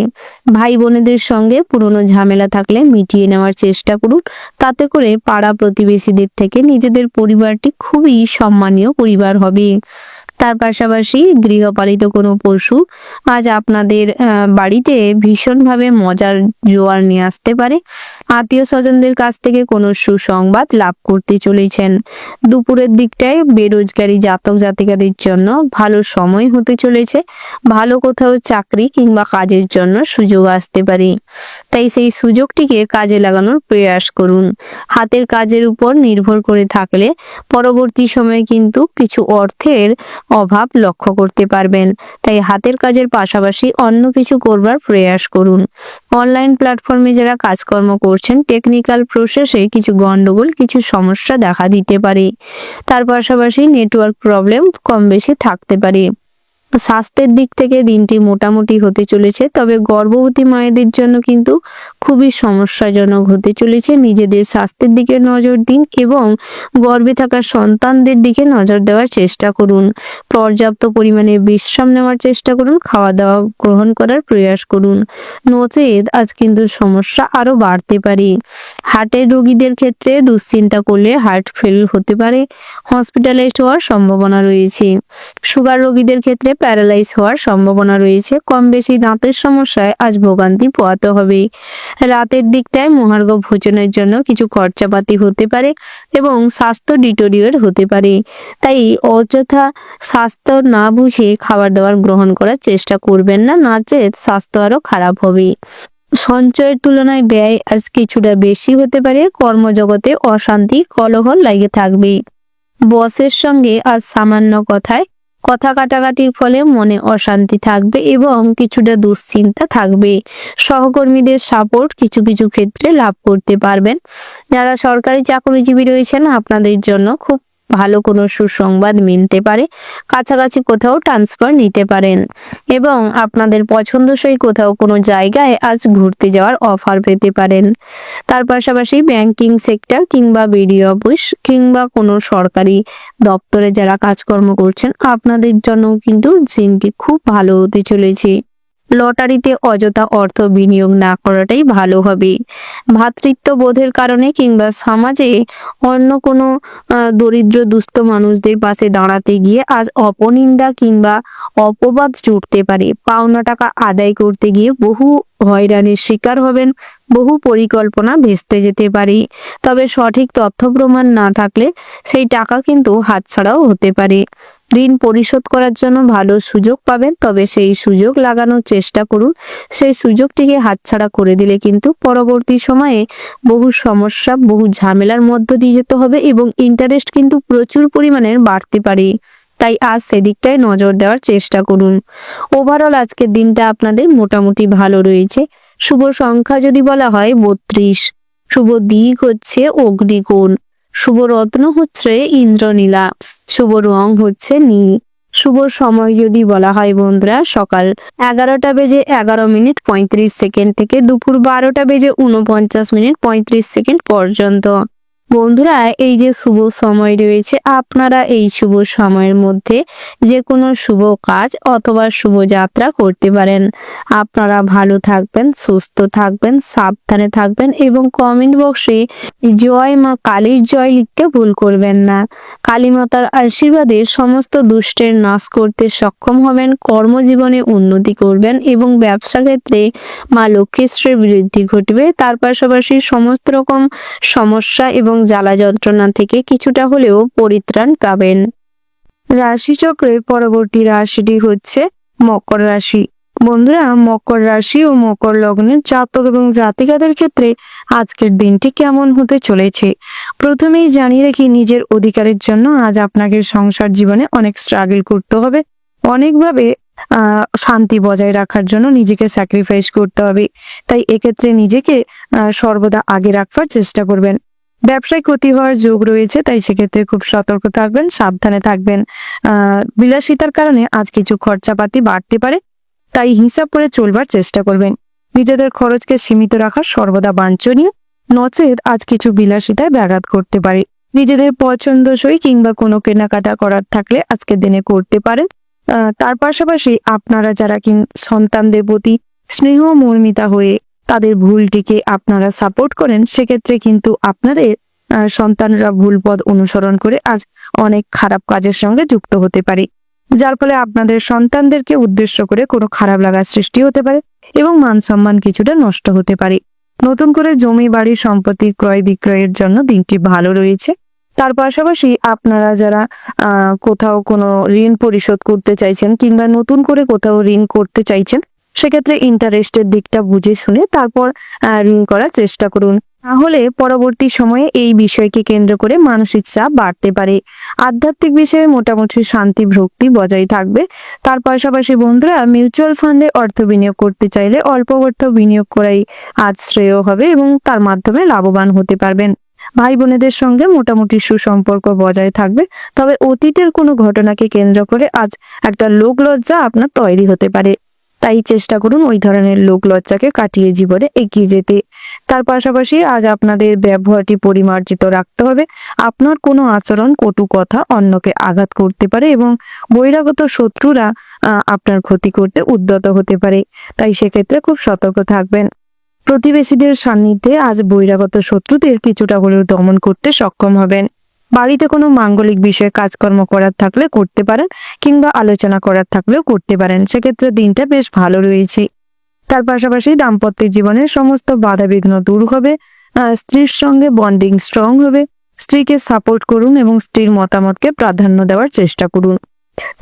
S1: ভাই বোনেদের সঙ্গে পুরনো ঝামেলা থাকলে মিটিয়ে নেওয়ার চেষ্টা করুন, তাতে করে পাড়া প্রতিবেশীদের থেকে নিজেদের পরিবারটি খুবই সম্মানীয় পরিবার হবে। তার পাশাপাশি গৃহপালিত কোনো পশু আজ আপনাদের বাড়িতে ভীষণভাবে মজার জোয়ার নিয়ে আসতে পারে। আত্মীয় স্বজনদের কাছ থেকে কোনো সুসংবাদ লাভ করতে চলেছেন। দুপুরের দিকটায় বেরোজগারি জাতক জাতিকাদের জন্য ভালো সময় হতে চলেছে। ভালো কোথাও চাকরি কিংবা কাজের জন্য সুযোগ আসতে পারে, তাই সেই সুযোগটিকে কাজে লাগানোর প্রয়াস করুন। হাতের কাজের উপর নির্ভর করে থাকলে পরবর্তী সময়ে কিন্তু কিছু অর্থের অভাব লক্ষ্য করতে পারবেন, তাই হাতের কাজের পাশাপাশি অন্য কিছু করবার প্রয়াস করুন। অনলাইন প্ল্যাটফর্মে যারা কাজকর্ম করছেন, টেকনিক্যাল প্রসেসে কিছু গন্ডগোল, কিছু সমস্যা দেখা দিতে পারে। তার পাশাপাশি নেটওয়ার্ক প্রবলেম কম বেশি থাকতে পারে। স্বাস্থ্যের দিক থেকে দিনটি মোটামুটি হতে চলেছে, তবে গর্ভবতী মায়েদের জন্য কিন্তু খুবই সমস্যাজনক হতে চলেছে। নিজেদের স্বাস্থ্যের দিকে নজর দিন এবং গর্ভে থাকা সন্তানদের দিকে নজর দেওয়ার চেষ্টা করুন। পর্যাপ্ত পরিমাণে বিশ্রাম নেওয়ার চেষ্টা করুন, খাওয়া দাওয়া গ্রহণ করার প্রয়াস করুন, নচেত আজ কিন্তু সমস্যা আরো বাড়তে পারে। হার্টের রোগীদের ক্ষেত্রে দুশ্চিন্তা করলে হার্ট ফেল হতে পারে, হসপিটালাইজড হওয়ার সম্ভাবনা রয়েছে। সুগার রোগীদের ক্ষেত্রে প্যারালাইজ হওয়ার সম্ভাবনা রয়েছে। কম বেশি দাঁতের সমস্যায় আজ ভোগান্তি পোহাতে হবে। রাতের দিকটায় মহার্ঘ ভোজনের জন্য কিছু খরচাপাতি হতে পারে এবং স্বাস্থ্য ডিটোরিয়েট হতে পারে, তাই অযথা স্বাস্থ্য না বুঝে খাবার দাবার গ্রহণ করার চেষ্টা করবেন না, নচেত স্বাস্থ্য আরো খারাপ হবে। সঞ্চয়ের তুলনায় ব্যয় আজ কিছুটা বেশি হতে পারে। কর্মজগতে অশান্তি কলহ লেগে থাকবে। বসের সঙ্গে আজ সামান্য কথা কাটাকাটির ফলে মনে অশান্তি থাকবে এবং কিছুটা দুশ্চিন্তা থাকবে। সহকর্মীদের সাপোর্ট কিছু কিছু ক্ষেত্রে লাভ করতে পারবেন। যারা সরকারি চাকরিজীবী রয়েছেন, আপনাদের জন্য খুব ভালো কোনো সুসংবাদ মিলতে পারে। কাছাকাছি কোথাও ট্রান্সফার নিতে পারেন এবং আপনাদের পছন্দসই কোথাও কোনো জায়গায় আজ ঘুরতে যাওয়ার অফার পেতে পারেন। তার পাশাপাশি ব্যাংকিং সেক্টর কিংবা বিডিও অফিস কিংবা কোনো সরকারি দপ্তরে যারা কাজকর্ম করছেন, আপনাদের জন্য কিন্তু দিনটি খুব ভালো হতে চলেছে। লটারিতে অযথা অর্থ বিনিয়োগ না করাটাই ভালো হবে। ভ্রাতৃত্ববোধের কারণে কিংবা সমাজে অন্য কোনো দরিদ্র দুস্থ মানুষদের পাশে দাঁড়াতে গিয়ে আজ অপনিন্দা কিংবা অপবাদ জুটতে পারে। পাওনা টাকা আদায় করতে গিয়ে বহু হয়রানির শিকার হবেন, বহু পরিকল্পনা ভেস্তে যেতে পারে। তবে সঠিক তথ্য প্রমাণ না থাকলে সেই টাকা কিন্তু হাতছাড়াও হতে পারে। ঋণ পরিশোধ করার জন্য ভালো সুযোগ পাবেন, তবে সেই সুযোগ লাগানোর চেষ্টা করুন। সেই সুযোগটিকে হাতছাড়া করে দিলে কিন্তু পরবর্তী সময়ে বহু সমস্যা, বহু ঝামেলার মধ্য দিয়ে যেতে হবে এবং ইন্টারেস্ট কিন্তু প্রচুর পরিমাণে বাড়তে পারে। তাই আজ সেদিকটায় নজর দেওয়ার চেষ্টা করুন। ওভারঅল আজকের দিনটা আপনাদের মোটামুটি ভালো রয়েছে। শুভ সংখ্যা যদি বলা হয় 32, শুভ দিক হচ্ছে অগ্নিকোণ, শুভ রত্ন হচ্ছে ইন্দ্রনীলা, শুভ রং হচ্ছে নীল। শুভ সময় যদি বলা হয় বন্ধুরা, সকাল 11:11:35 থেকে দুপুর 12:49:35 পর্যন্ত। বন্ধুরা, এই যে শুভ সময় রয়েছে, আপনারা এই শুভ সময়ের মধ্যে যে কোনো শুভ কাজ অথবা শুভ যাত্রা করতে পারেন। আপনারা ভালো থাকবেন, সুস্থ থাকবেন, সাবধানে থাকবেন এবং কমেন্ট বক্সে জয় মা কালীর জয় লিখতে ভুল করবেন না। কালী মাতার আশীর্বাদে সমস্ত দুষ্টের নাশ করতে সক্ষম হবেন, কর্মজীবনে উন্নতি করবেন এবং ব্যবসা ক্ষেত্রে মা লক্ষ্মীশ্রীর বৃদ্ধি ঘটবে। তার পাশাপাশি সমস্ত রকম সমস্যা এবং জ্বালা যন্ত্রণা থেকে কিছুটা হলেও পরিত্রাণ পাবেন। রাশিচক্রের পরবর্তী রাশিটি হচ্ছে মকর রাশি। বন্ধুরা, মকর রাশি ও মকর লগ্নের জাতক এবং জাতিকাদের ক্ষেত্রে আজকের দিনটি কেমন হতে চলেছে। প্রথমেই জানিয়ে রাখি, নিজের অধিকারের জন্য আজ আপনাকে সংসার জীবনে অনেক স্ট্রাগল করতে হবে। অনেকভাবে শান্তি বজায় রাখার জন্য নিজেকে স্যাক্রিফাইস করতে হবে। তাই এক্ষেত্রে নিজেকে সর্বদা আগে রাখবার চেষ্টা করবেন। ব্যবসায় ক্ষতি হওয়ার যোগ রয়েছে, তাই সেক্ষেত্রে খুব সতর্ক থাকবেন, সাবধানে থাকবেন। বিলাসিতার কারণে আজ কিছু খরচাপাতি বাড়তে পারে, তাই হিসাব করে চলবার চেষ্টা করবেন। নিজেদের খরচকে সীমিত রাখা সর্বদা বাঞ্ছনীয়, নচেত আজ কিছু বিলাসিতায় ব্যাঘাত করতে পারে। নিজেদের পছন্দসই কিংবা কোনো কেনাকাটা করার থাকলে আজকের দিনে করতে পারেন। তার পাশাপাশি আপনারা যারা সন্তানদের প্রতি স্নেহ মর্মিতা হয়ে তাদের ভুলটিকে আপনারা সাপোর্ট করেন, সেক্ষেত্রে কিন্তু আপনাদের সন্তানরা ভুল পথ অনুসরণ করে আজ অনেক খারাপ কাজের সঙ্গে যুক্ত হতে পারে, যার ফলে আপনাদের সন্তানদেরকে উদ্দেশ্য করে কোনো খারাপ লাগার সৃষ্টি হতে পারে এবং মান সম্মান কিছুটা নষ্ট হতে পারে। নতুন করে জমি বাড়ি সম্পত্তি ক্রয় বিক্রয়ের জন্য দিনটি ভালো রয়েছে। তার পাশাপাশি আপনারা যারা কোথাও কোনো ঋণ পরিশোধ করতে চাইছেন কিংবা নতুন করে কোথাও ঋণ করতে চাইছেন, সেক্ষেত্রে ইন্টারেস্টের দিকটা বুঝে শুনে তারপর ঋণ করার চেষ্টা করুন। তাহলে পরবর্তী সময়ে এই বিষয়কে কেন্দ্র করে মানসিক চাপ বাড়তে পারে। আধ্যাত্মিক বিষয়ে মোটামুটি শান্তি ভক্তি বজায় থাকবে। তার পাশাপাশি বন্ধুরা, মিউচুয়াল ফান্ডে অর্থ বিনিয়োগ করতে চাইলে অল্প অর্থ বিনিয়োগ করাই আজ শ্রেয় হবে এবং তার মাধ্যমে লাভবান হতে পারবেন। ভাই বোনেদের সঙ্গে মোটামুটি সুসম্পর্ক বজায় থাকবে, তবে অতীতের কোনো ঘটনাকে কেন্দ্র করে আজ একটা লোকলজ্জা আপনার তৈরি হতে পারে। তাই চেষ্টা করুন ওই ধরনের লোক লজ্জাকে কাটিয়ে জীবনে এগিয়ে যেতে। তার পাশাপাশি আজ আপনাদের ব্যবহারটি পরিমার্জিত রাখতে হবে। আপনার কোনো আচরণ, কটু কথা অন্যকে আঘাত করতে পারে এবং বহিরাগত শত্রুরা আপনার ক্ষতি করতে উদ্যত হতে পারে, তাই সেক্ষেত্রে খুব সতর্ক থাকবেন। প্রতিবেশীদের সান্নিধ্যে আজ বহিরাগত শত্রুদের কিছুটা হলেও দমন করতে সক্ষম হবেন। বাড়িতে কোনো মাঙ্গলিক বিষয়ে কাজকর্ম করার থাকলে করতে পারেন কিংবা আলোচনা করার থাকলেও করতে পারেন, সেক্ষেত্রে দিনটা বেশ ভালো রয়েছে। তার পাশাপাশি দাম্পত্য জীবনের সমস্ত বাধাবিঘ্ন দূর হবে। স্ত্রীর সঙ্গে বন্ডিং স্ট্রং হবে। স্ত্রীকে সাপোর্ট করুন এবং স্ত্রীর মতামতকে প্রাধান্য দেওয়ার চেষ্টা করুন।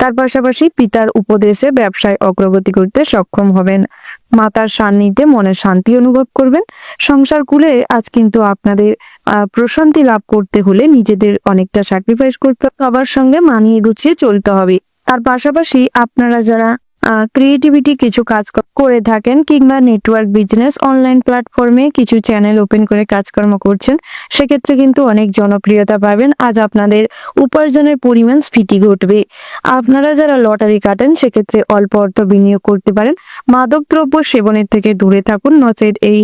S1: তার পাশাপাশি পিতার উপদেশে ব্যবসায় অগ্রগতি করতে সক্ষম হবেন। মাতার সান্নিধ্যে মনে শান্তি অনুভব করবেন। সংসার কুলে আজ কিন্তু আপনাদের প্রশান্তি লাভ করতে হলে নিজেদের অনেকটা স্যাক্রিফাইস করতে হবে, সবার সঙ্গে মানিয়ে গুছিয়ে চলতে হবে। তার পাশাপাশি আপনারা যারা ক্রিয়েটিভিটি কিছু কাজ করে থাকেন কিংবা নেটওয়ার্ক বিজনেস অনলাইন প্ল্যাটফর্মে কিছু চ্যানেল ওপেন করে কাজকর্ম করছেন, সেক্ষেত্রে কিন্তু অনেক জনপ্রিয়তা পাবেন। আজ আপনাদের উপার্জনের পরিমাণ স্ফীতি ঘটবে। আপনারা যারা লটারি কাটেন, সেক্ষেত্রে অল্প অর্থ বিনিয়োগ করতে পারেন। মাদকদ্রব্য সেবনের থেকে দূরে থাকুন, নচেত এই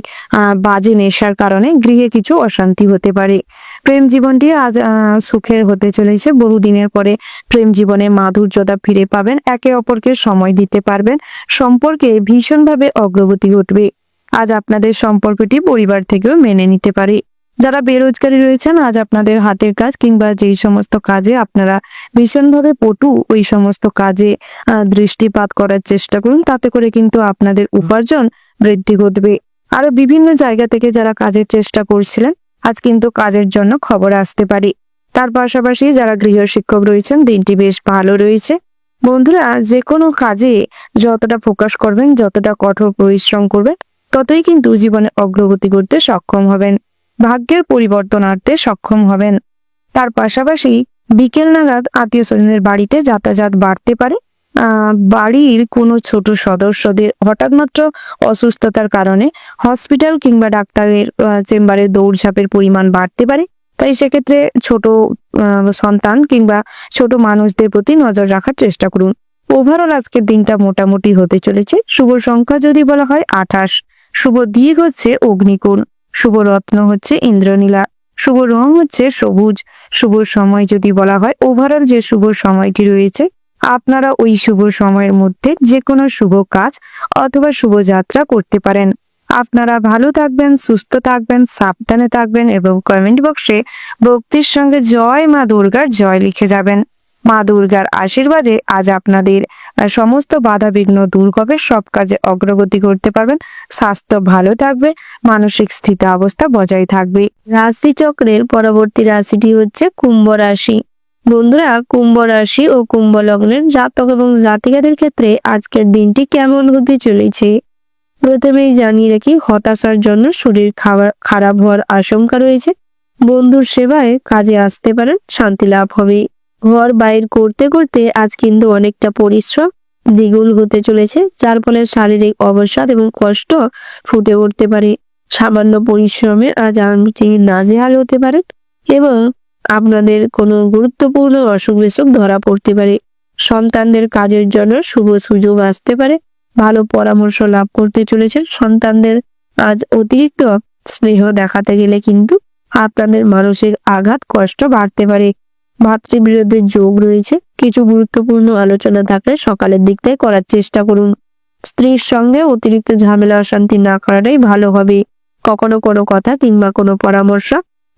S1: বাজে নেশার কারণে গৃহে কিছু অশান্তি হতে পারে। প্রেম জীবনটি আজ সুখের হতে চলেছে। বহুদিনের পরে প্রেম জীবনে মাধুর্যতা ফিরে পাবেন। একে অপরকে সময় দিতে পারবেন। সম্পর্কে ভীষণভাবে অগ্রগতি ঘটবে। আজ আপনাদের সম্পর্কটি পরিবার থেকেও মেনে নিতে পারে। যারা বেরোজগারি রয়েছেন, আজ আপনাদের হাতের কাজ কিংবা যেই সমস্ত কাজে আপনারা ভীষণভাবে পটু, ওই সমস্ত কাজে দৃষ্টিপাত করার চেষ্টা করুন। তাতে করে কিন্তু আপনাদের উপার্জন বৃদ্ধি ঘটবে। আরো বিভিন্ন জায়গা থেকে যারা কাজের চেষ্টা করছিলেন, আজ কিন্তু কাজের জন্য খবর আসতে পারে। তার পাশাপাশি যারা গৃহশিক্ষক রয়েছেন, দিনটি বেশ ভালো রয়েছে। বন্ধুরা, যে কোনো কাজে যতটা ফোকাস করবেন, যতটা কঠোর পরিশ্রম করবেন, ততই কিন্তু জীবনে অগ্রগতি করতে সক্ষম হবেন। ভাগ্যের পরিবর্তন আনতে সক্ষম হবেন। তার পাশাপাশি বিকেল নাগাদ আত্মীয় স্বজনদের বাড়িতে যাতায়াত বাড়তে পারে।
S2: বাড়ির কোনো ছোট সদস্যদের হঠাৎ মাত্র অসুস্থতার কারণে হসপিটাল কিংবা ডাক্তারের চেম্বারে দৌড়ঝাঁপের পরিমাণ বাড়তে পারে। তাই সেক্ষেত্রে ছোট সন্তান কিংবা ছোট মানুষদের প্রতি নজর রাখার চেষ্টা করুন। ওভারঅল আজকের দিনটা মোটামুটি হতে চলেছে। শুভ সংখ্যা যদি বলা হয় 28, শুভ দিক হচ্ছে অগ্নিকোণ, শুভ রত্ন হচ্ছে ইন্দ্রনীলা, শুভ রং হচ্ছে সবুজ। শুভ সময় যদি বলা হয়, ওভারঅল যে শুভ সময়টি রয়েছে, আপনারা ওই শুভ সময়ের মধ্যে যে কোনো শুভ কাজ অথবা শুভ যাত্রা করতে পারেন। আপনারা ভালো থাকবেন, সুস্থ থাকবেন, সাবধানে থাকবেন এবং কমেন্ট বক্সে ভক্তির সঙ্গে জয় মা দুর্গার জয় লিখে যাবেন। মা দুর্গার আশীর্বাদে আজ আপনাদের সমস্ত বাধা বিঘ্ন দূর হবে, সব কাজে অগ্রগতি করতে পারবেন, স্বাস্থ্য ভালো থাকবে, মানসিক স্থিতাবস্থা বজায় থাকবে।
S1: রাশিচক্রের পরবর্তী রাশিটি হচ্ছে কুম্ভ রাশি। বন্ধুরা, কুম্ভ রাশি ও কুম্ভ লগ্নের জাতক এবং জাতিকাদের ক্ষেত্রে আজকের দিনটি কেমন হতে চলেছে প্রথমেই জানিয়ে রাখি, হতাশার জন্য শরীর খারাপ হওয়ার আশঙ্কা রয়েছে। বন্ধুর সেবায় কাজে আসতে পারেন, শান্তি লাভ হবে। ঘর বাইর করতে করতে আজ কিন্তু অনেকটা পরিশ্রম দ্বিগুণ হতে চলেছে, যার ফলে শারীরিক অবসাদ এবং কষ্ট ফুটে উঠতে পারে। সামান্য পরিশ্রমে আজ আপনি নাজেহাল হতে পারেন এবং আপনাদের কোনো গুরুত্বপূর্ণ অসুখ বিসুখ ধরা পড়তে পারে। সন্তানদের কাজের জন্য শুভ সুযোগ আসতে পারে, ভালো পরামর্শ লাভ করতে চলেছেন। সন্তানদের আজ অতিরিক্ত স্নেহ দেখাতে গেলে কিন্তু আপনাদের মানসিক আঘাত কষ্ট বাড়তে পারে। ভাতৃবিরোধের যোগ রয়েছে, কিছু গুরুত্বপূর্ণ আলোচনা থাকলে সকালের দিকটাই করার চেষ্টা করুন। স্ত্রীর সঙ্গে অতিরিক্ত ঝামেলা অশান্তি না করাটাই ভালো হবে। কখনো কোনো কথা কিংবা কোনো পরামর্শ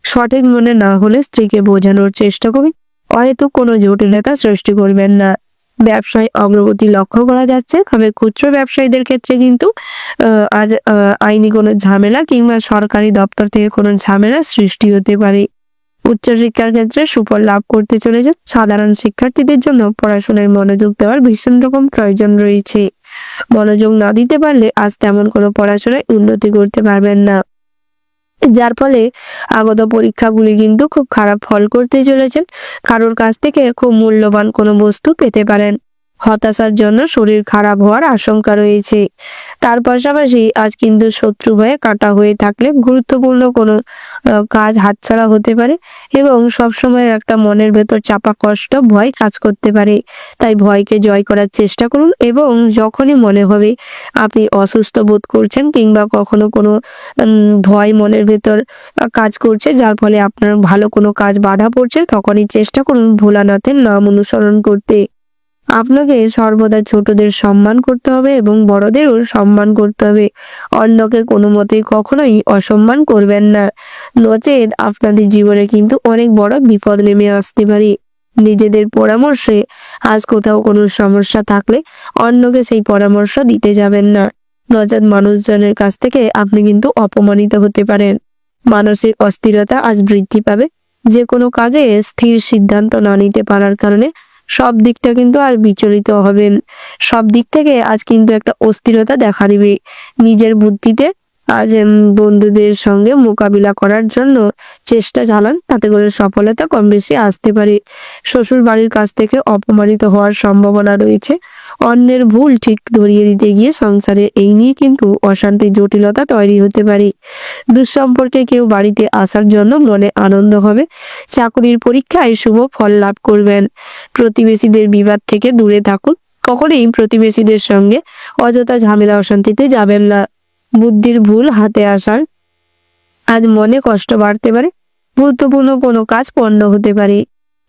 S1: সঠিক মনে না হলে স্ত্রীকে বোঝানোর চেষ্টা করুন। হয়তো কোনো জটিলতা সৃষ্টি করবেন না। ব্যবসায় অগ্রগতি লক্ষ্য করা যাচ্ছে, তবে খুচরো ব্যবসায়ীদের ক্ষেত্রে কিন্তু আজ আইনি কোনো ঝামেলা কিংবা সরকারি দপ্তর থেকে কোনো ঝামেলা সৃষ্টি হতে পারে। উচ্চশিক্ষার ক্ষেত্রে সুফল লাভ করতে চলেছে। সাধারণ শিক্ষার্থীদের জন্য পড়াশোনায় মনোযোগ দেওয়ার ভীষণ রকম প্রয়োজন রয়েছে। মনোযোগ না দিতে পারলে আজ তেমন কোনো পড়াশোনায় উন্নতি করতে পারবেন না, যার ফলে আগত পরীক্ষাগুলি কিন্তু খুব খারাপ ফল করতে চলেছেন। কারোর কাছ থেকে খুব মূল্যবান কোনো বস্তু পেতে পারেন। হতাশার জন্য শরীর খারাপ হওয়ার আশঙ্কা রয়েছে। তার পাশাপাশি আজ কিন্তু শত্রু ভয়ে কাটা হয়ে থাকলে গুরুত্বপূর্ণ কোনো কাজ হাতছাড়া হতে পারে এবং সবসময় একটা মনের ভেতর চাপা কষ্ট ভয় কাজ করতে পারে। তাই ভয়কে জয় করার চেষ্টা করুন এবং যখনই মনে হবে আপনি অসুস্থ বোধ করছেন কিংবা কখনো কোনো ভয় মনের ভেতর কাজ করছে, যার ফলে আপনার ভালো কোনো কাজ বাধা পড়ছে, তখনই চেষ্টা করুন ভোলানাথের নাম অনুসরণ করতে। আপনাকে সর্বদা ছোটদের সম্মান করতে হবে এবং বড়দেরও সম্মান করতে হবে। অন্যকে কোনো মতেই কখনোই অসম্মান করবেন না, নচেৎ আপনাদের জীবনে কিন্তু অনেক বড় বিপদ নেমে আসতে পারে। নিজেদের পরামর্শে আজ কোথাও কোনো সমস্যা থাকলে অন্যকে সেই পরামর্শ দিতে যাবেন না, নচেৎ মানুষজনের কাছ থেকে আপনি কিন্তু অপমানিত হতে পারেন। মানসিক অস্থিরতা আজ বৃদ্ধি পাবে। যে কোনো কাজে স্থির সিদ্ধান্ত না নিতে পারার কারণে সব দিকটা কিন্তু আর বিচলিত হবেন। সব দিক থেকে আজ কিন্তু একটা অস্থিরতা দেখা দিবে। নিজের বুদ্ধিতে আজ বন্ধুদের সঙ্গে মোকাবিলা করার জন্য চেষ্টা চালান, তাতে করে সফলতা কম বেশি আসতে পারে। শ্বশুর বাড়ির কাছ থেকে অপমানিত হওয়ার সম্ভাবনা রয়েছে। অন্যের ভুল ঠিক ধরিয়ে দিতে গিয়ে সংসারে এই নিয়ে কিন্তু অশান্তি জটিলতা তৈরি হতে পারে। দুঃসম্পর্কে কেউ বাড়িতে আসার জন্য মনে আনন্দ হবে। চাকরির পরীক্ষায় শুভ ফল লাভ করবেন। প্রতিবেশীদের বিবাদ থেকে দূরে থাকুন। কখনোই প্রতিবেশীদের সঙ্গে অযথা ঝামেলা অশান্তিতে যাবেন না। বুদ্ধির ভুল হাতে আসার আজ মনে কষ্ট বাড়তে পারে। গুরুত্বপূর্ণ কোনো কাজ পণ্ড হতে পারে।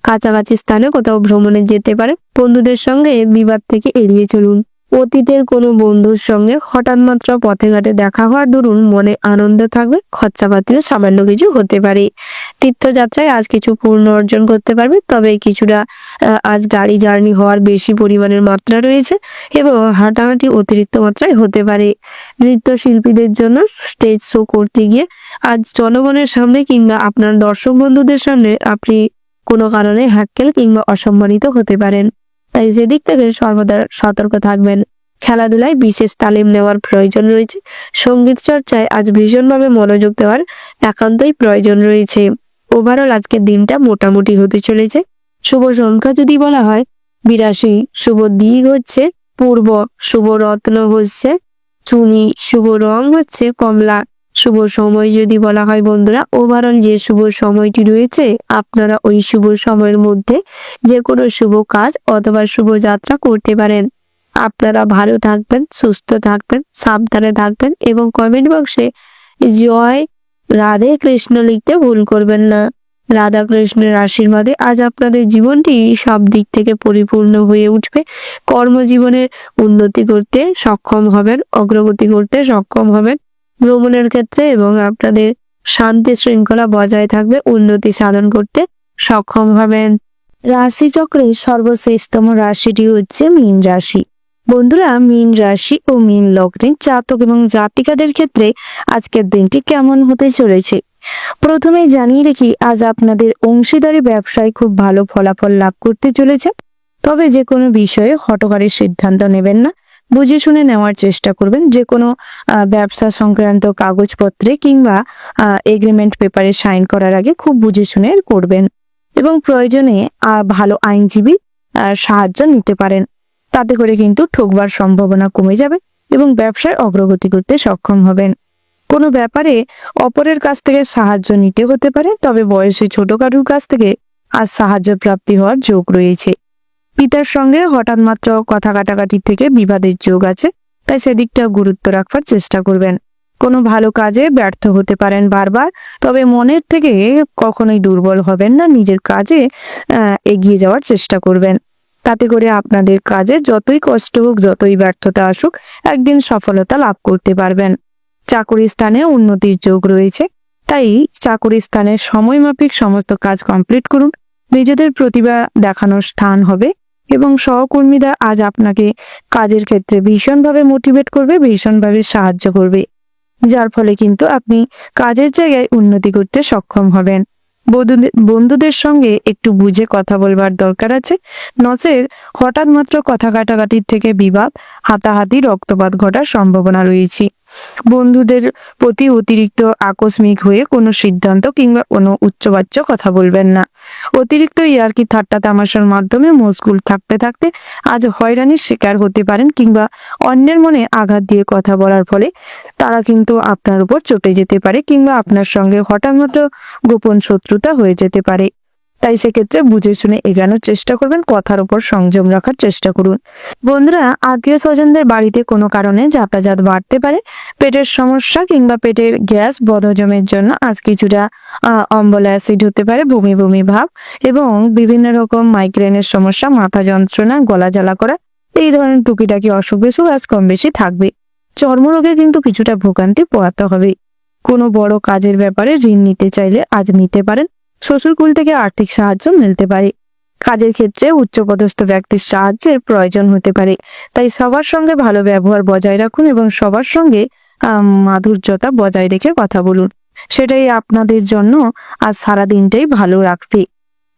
S1: কাছাকাছি স্থানে কোথাও ভ্রমণে যেতে পারে। বন্ধুদের সঙ্গে বিবাদ থেকে এড়িয়ে চলুন। অতীতের কোনো বন্ধুর সঙ্গে হঠাৎ মাত্র পথে ঘাটে দেখা হওয়ার দরুন মনে আনন্দ থাকবে। খরচাপাতিও সামান্য কিছু হতে পারে। তীর্থযাত্রায় আজ কিছু পূর্ণ অর্জন করতে পারবে, তবে কিছুটা আজ গাড়ি জার্নি হওয়ার বেশি পরিমাণের মাত্রা রয়েছে এবং হাঁটাহাঁটি অতিরিক্ত মাত্রায় হতে পারে। নৃত্যশিল্পীদের জন্য স্টেজ শো করতে গিয়ে আজ জনগণের সামনে কিংবা আপনার দর্শক বন্ধুদের সামনে আপনি কোনো কারণে হ্যাক্কেল কিংবা অসম্মানিত হতে পারেন। তাই সেদিক থেকে সর্বদা সতর্ক থাকবেন। খেলাধুলায় বিশেষ তালিম নেওয়ার প্রয়োজন রয়েছে। সঙ্গীত চর্চায় আজ ভীষণভাবে মনোযোগ দেওয়ার একান্তই প্রয়োজন রয়েছে। ওভারঅল আজকের দিনটা মোটামুটি হতে চলেছে। শুভ সংখ্যা যদি বলা হয় বিরাশি শুভ দিক হচ্ছে পূর্ব, শুভ রত্ন হচ্ছে চুনি, শুভ রং হচ্ছে কমলা। শুভ সময় যদি বলা হয় বন্ধুরা, ওভারঅল যে শুভ সময়টি রয়েছে, আপনারা ওই শুভ সময়ের মধ্যে যে কোনো শুভ কাজ অথবা শুভ যাত্রা করতে পারেন। আপনারা ভালো থাকবেন, সুস্থ থাকবেন, সাবধানে থাকবেন এবং কমেন্ট বক্সে জয় রাধে কৃষ্ণ লিখতে ভুল করবেন না। রাধা কৃষ্ণের আশীর্বাদে আজ আপনাদের জীবনটি সব দিক থেকে পরিপূর্ণ হয়ে উঠবে। কর্মজীবনে উন্নতি করতে সক্ষম হবেন, অগ্রগতি করতে সক্ষম হবেন ভ্রমণের ক্ষেত্রে, এবং আপনাদের শান্তি শৃঙ্খলা বজায় থাকবে, উন্নতি সাধন করতে সক্ষম হবেন। রাশিচক্রে সর্বশ্রেষ্ঠতম রাশিটি হচ্ছে মীন রাশি। বন্ধুরা, মীন রাশি ও মীন লগ্নের জাতক এবং জাতিকাদের ক্ষেত্রে আজকের দিনটি কেমন হতে চলেছে প্রথমে জানিয়ে রাখি, আজ আপনাদের অংশীদারি ব্যবসায় খুব ভালো ফলাফল লাভ করতে চলেছে। তবে যে কোনো বিষয়ে হঠকারী সিদ্ধান্ত নেবেন না, বুঝে শুনে নেওয়ার চেষ্টা করবেন। যে কোনো ব্যবসা সংক্রান্ত কাগজপত্রে কিংবা এগ্রিমেন্ট পেপারে সাইন করার আগে খুব বুঝে শুনে করবেন এবং প্রয়োজনে ভালো আইনজীবী সাহায্য নিতে পারেন। তাতে করে কিন্তু ঠকবার সম্ভাবনা কমে যাবে এবং ব্যবসায় অগ্রগতি করতে সক্ষম হবেন। কোনো ব্যাপারে অপরের কাছ থেকে সাহায্য নিতে হতে পারে, তবে বয়সে ছোট কারুর কাছ থেকে আজ সাহায্য প্রাপ্তি হওয়ার যোগ রয়েছে। পিতার সঙ্গে হঠাৎ মাত্র কথা কাটাকাটি থেকে বিবাদের যোগ আছে, তাই সেদিকটা গুরুত্ব রাখবার চেষ্টা করবেন। কোনো ভালো কাজে ব্যর্থ হতে পারেন বারবার, তবে মনের থেকে কখনোই দুর্বল হবেন না, নিজের কাজে এগিয়ে যাওয়ার চেষ্টা করবেন। তাতে করে আপনাদের কাজে যতই কষ্ট হোক, যতই ব্যর্থতা আসুক, একদিন সফলতা লাভ করতে পারবেন। চাকরি স্থানে উন্নতির যোগ রয়েছে, তাই চাকরি স্থানে সময় মাফিক সমস্ত কাজ কমপ্লিট করুন। নিজেদের প্রতিভা দেখানোর স্থান হবে এবং সহকর্মীরা আজ আপনাকে কাজের ক্ষেত্রে ভীষণভাবে মোটিভেট করবে, ভীষণভাবে সাহায্য করবে, যার ফলে কিন্তু আপনি কাজের জায়গায় উন্নতি করতে সক্ষম হবেন। বন্ধুদের সঙ্গে একটু বুঝে কথা বলবার দরকার আছে, নচেত হঠাৎ মাত্র কথা কাটাকাটির থেকে বিবাদ, হাতাহাতি, রক্তপাত ঘটার সম্ভাবনা রয়েছে। বন্ধুদের প্রতি অতিরিক্ত আকস্মিক হয়ে কোনো সিদ্ধান্ত কিংবা কোনো উচ্চবাচ্য কথা বলবেন না। অতিরিক্ত ইয়ার্কি ঠাট্টা তামাশার মাধ্যমে মশগুল থাকতে থাকতে আজ হয়রানির শিকার হতে পারেন কিংবা অন্যের মনে আঘাত দিয়ে কথা বলার ফলে তারা কিন্তু আপনার উপর চটে যেতে পারে কিংবা আপনার সঙ্গে হঠাৎ মাত্র গোপন শত্রুতা হয়ে যেতে পারে। তাই সেক্ষেত্রে বুঝে শুনে এগানোর চেষ্টা করবেন, কথার উপর সংযম রাখার চেষ্টা করুন। বন্ধুরা, আত্মীয় স্বজনদের বাড়িতে কোনো কারণে যাতায়াত বাড়তে পারে। পেটের সমস্যা কিংবা পেটের গ্যাস বদহজমের জন্য আজ কিছুটা অম্বল অ্যাসিড হতে পারে, বমি বমি ভাব এবং বিভিন্ন রকম মাইগ্রেনের সমস্যা, মাথা যন্ত্রণা, গলা জ্বালা করা, এই ধরনের টুকিটাকি অসুখ বিসুখ আজ কম বেশি থাকবে। চর্মরোগে কিন্তু কিছুটা ভোগান্তি পোহাতে হবে। কোনো বড় কাজের ব্যাপারে ঋণ নিতে চাইলে আজ নিতে পারেন। শ্বশুরকুল থেকে আর্থিক সাহায্য মিলতে পারে। কাজের ক্ষেত্রে উচ্চপদস্থ ব্যক্তির সাহায্যের প্রয়োজন হতে পারে, তাই সবার সঙ্গে ভালো ব্যবহার বজায় রাখুন এবং সবার সঙ্গে মাধুর্যতা বজায় রেখে কথা বলুন। সেটাই আপনাদের জন্য আজ সারা দিনটাই ভালো রাখবে।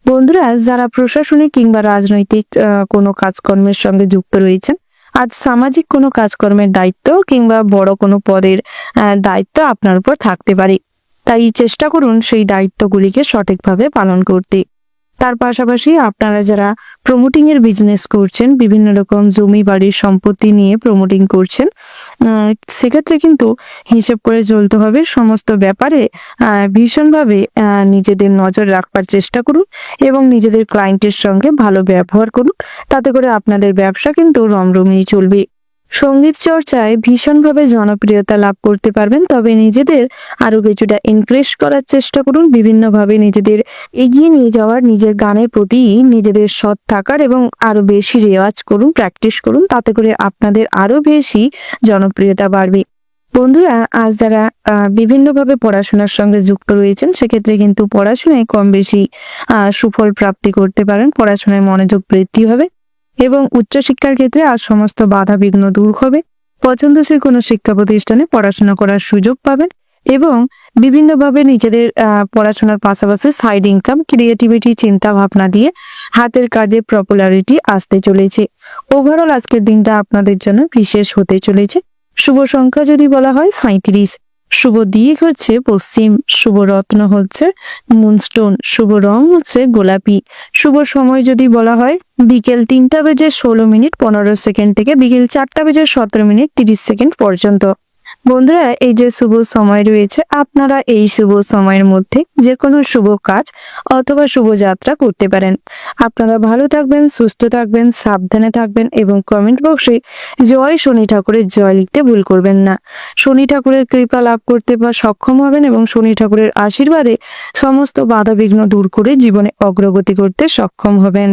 S1: বন্ধুরা, যারা প্রশাসনিক কিংবা রাজনৈতিক কোনো কাজকর্মের সঙ্গে যুক্ত রয়েছেন, আজ সামাজিক কোনো কাজকর্মের দায়িত্ব কিংবা বড় কোনো পদের দায়িত্ব আপনার উপর থাকতে পারে। তাই চেষ্টা করুন সেই দায়িত্বগুলিকে সঠিকভাবে পালন করতে। তার পাশাপাশি আপনারা যারা প্রমোটিং এর বিজনেস করছেন, বিভিন্ন রকম জমি বাড়ির সম্পত্তি নিয়ে প্রমোটিং করছেন, সেক্ষেত্রে কিন্তু হিসেব করে চলতে হবে। সমস্ত ব্যাপারে ভীষণভাবে নিজেদের নজর রাখবার চেষ্টা করুন এবং নিজেদের ক্লায়েন্টের সঙ্গে ভালো ব্যবহার করুন। তাতে করে আপনাদের ব্যবসা কিন্তু রমরমিয়ে চলবে। সঙ্গীত চর্চায় ভীষণভাবে জনপ্রিয়তা লাভ করতে পারবেন, তবে নিজেদের আরো কিছুটা ইনক্রিজ করার চেষ্টা করুন। বিভিন্নভাবে নিজেদের এগিয়ে নিয়ে যাওয়ার, নিজের গানের প্রতি নিজেদের সৎ থাকার এবং আরো বেশি রেওয়াজ করুন, প্র্যাকটিস করুন। তাতে করে আপনাদের আরো বেশি জনপ্রিয়তা বাড়বে। বন্ধুরা, আজ যারা বিভিন্নভাবে পড়াশোনার সঙ্গে যুক্ত রয়েছেন, সেক্ষেত্রে কিন্তু পড়াশোনায় কম বেশি সুফল প্রাপ্তি করতে পারেন। পড়াশোনায় মনোযোগ বৃদ্ধি হবে এবং উচ্চশিক্ষার ক্ষেত্রে আজ সমস্ত বাধা বিঘ্ন দূর হবে। পছন্দসই কোনো শিক্ষা প্রতিষ্ঠানে পড়াশোনা করার সুযোগ পাবেন এবং বিভিন্নভাবে নিজেদের পড়াশোনার পাশাপাশি সাইড ইনকাম, ক্রিয়েটিভিটি, চিন্তা ভাবনা দিয়ে হাতের কাজে পপুলারিটি আসতে চলেছে। ওভারঅল আজকের দিনটা আপনাদের জন্য বিশেষ হতে চলেছে। শুভ সংখ্যা যদি বলা হয় 37,
S2: শুভ দিক হচ্ছে পশ্চিম, শুভ রত্ন হচ্ছে মুনস্টোন, শুভ রং হচ্ছে গোলাপি। শুভ সময় যদি বলা হয় বিকেল 3:16:15 থেকে বিকেল 4:17:30 পর্যন্ত। বন্ধুরা, এই যে শুভ সময় রয়েছে, আপনারা এই শুভ সময়ের মধ্যে যে কোনো শুভ কাজ অথবা শুভ যাত্রা করতে পারেন। আপনারা ভালো থাকবেন, সুস্থ থাকবেন, সাবধানে থাকবেন এবং কমেন্ট বক্সে জয় শনি ঠাকুরের জয় লিখতে ভুল করবেন না। শনি ঠাকুরের কৃপা লাভ করতে সক্ষম হবেন এবং শনি ঠাকুরের আশীর্বাদে সমস্ত বাধা বিঘ্ন দূর করে জীবনে অগ্রগতি করতে সক্ষম হবেন।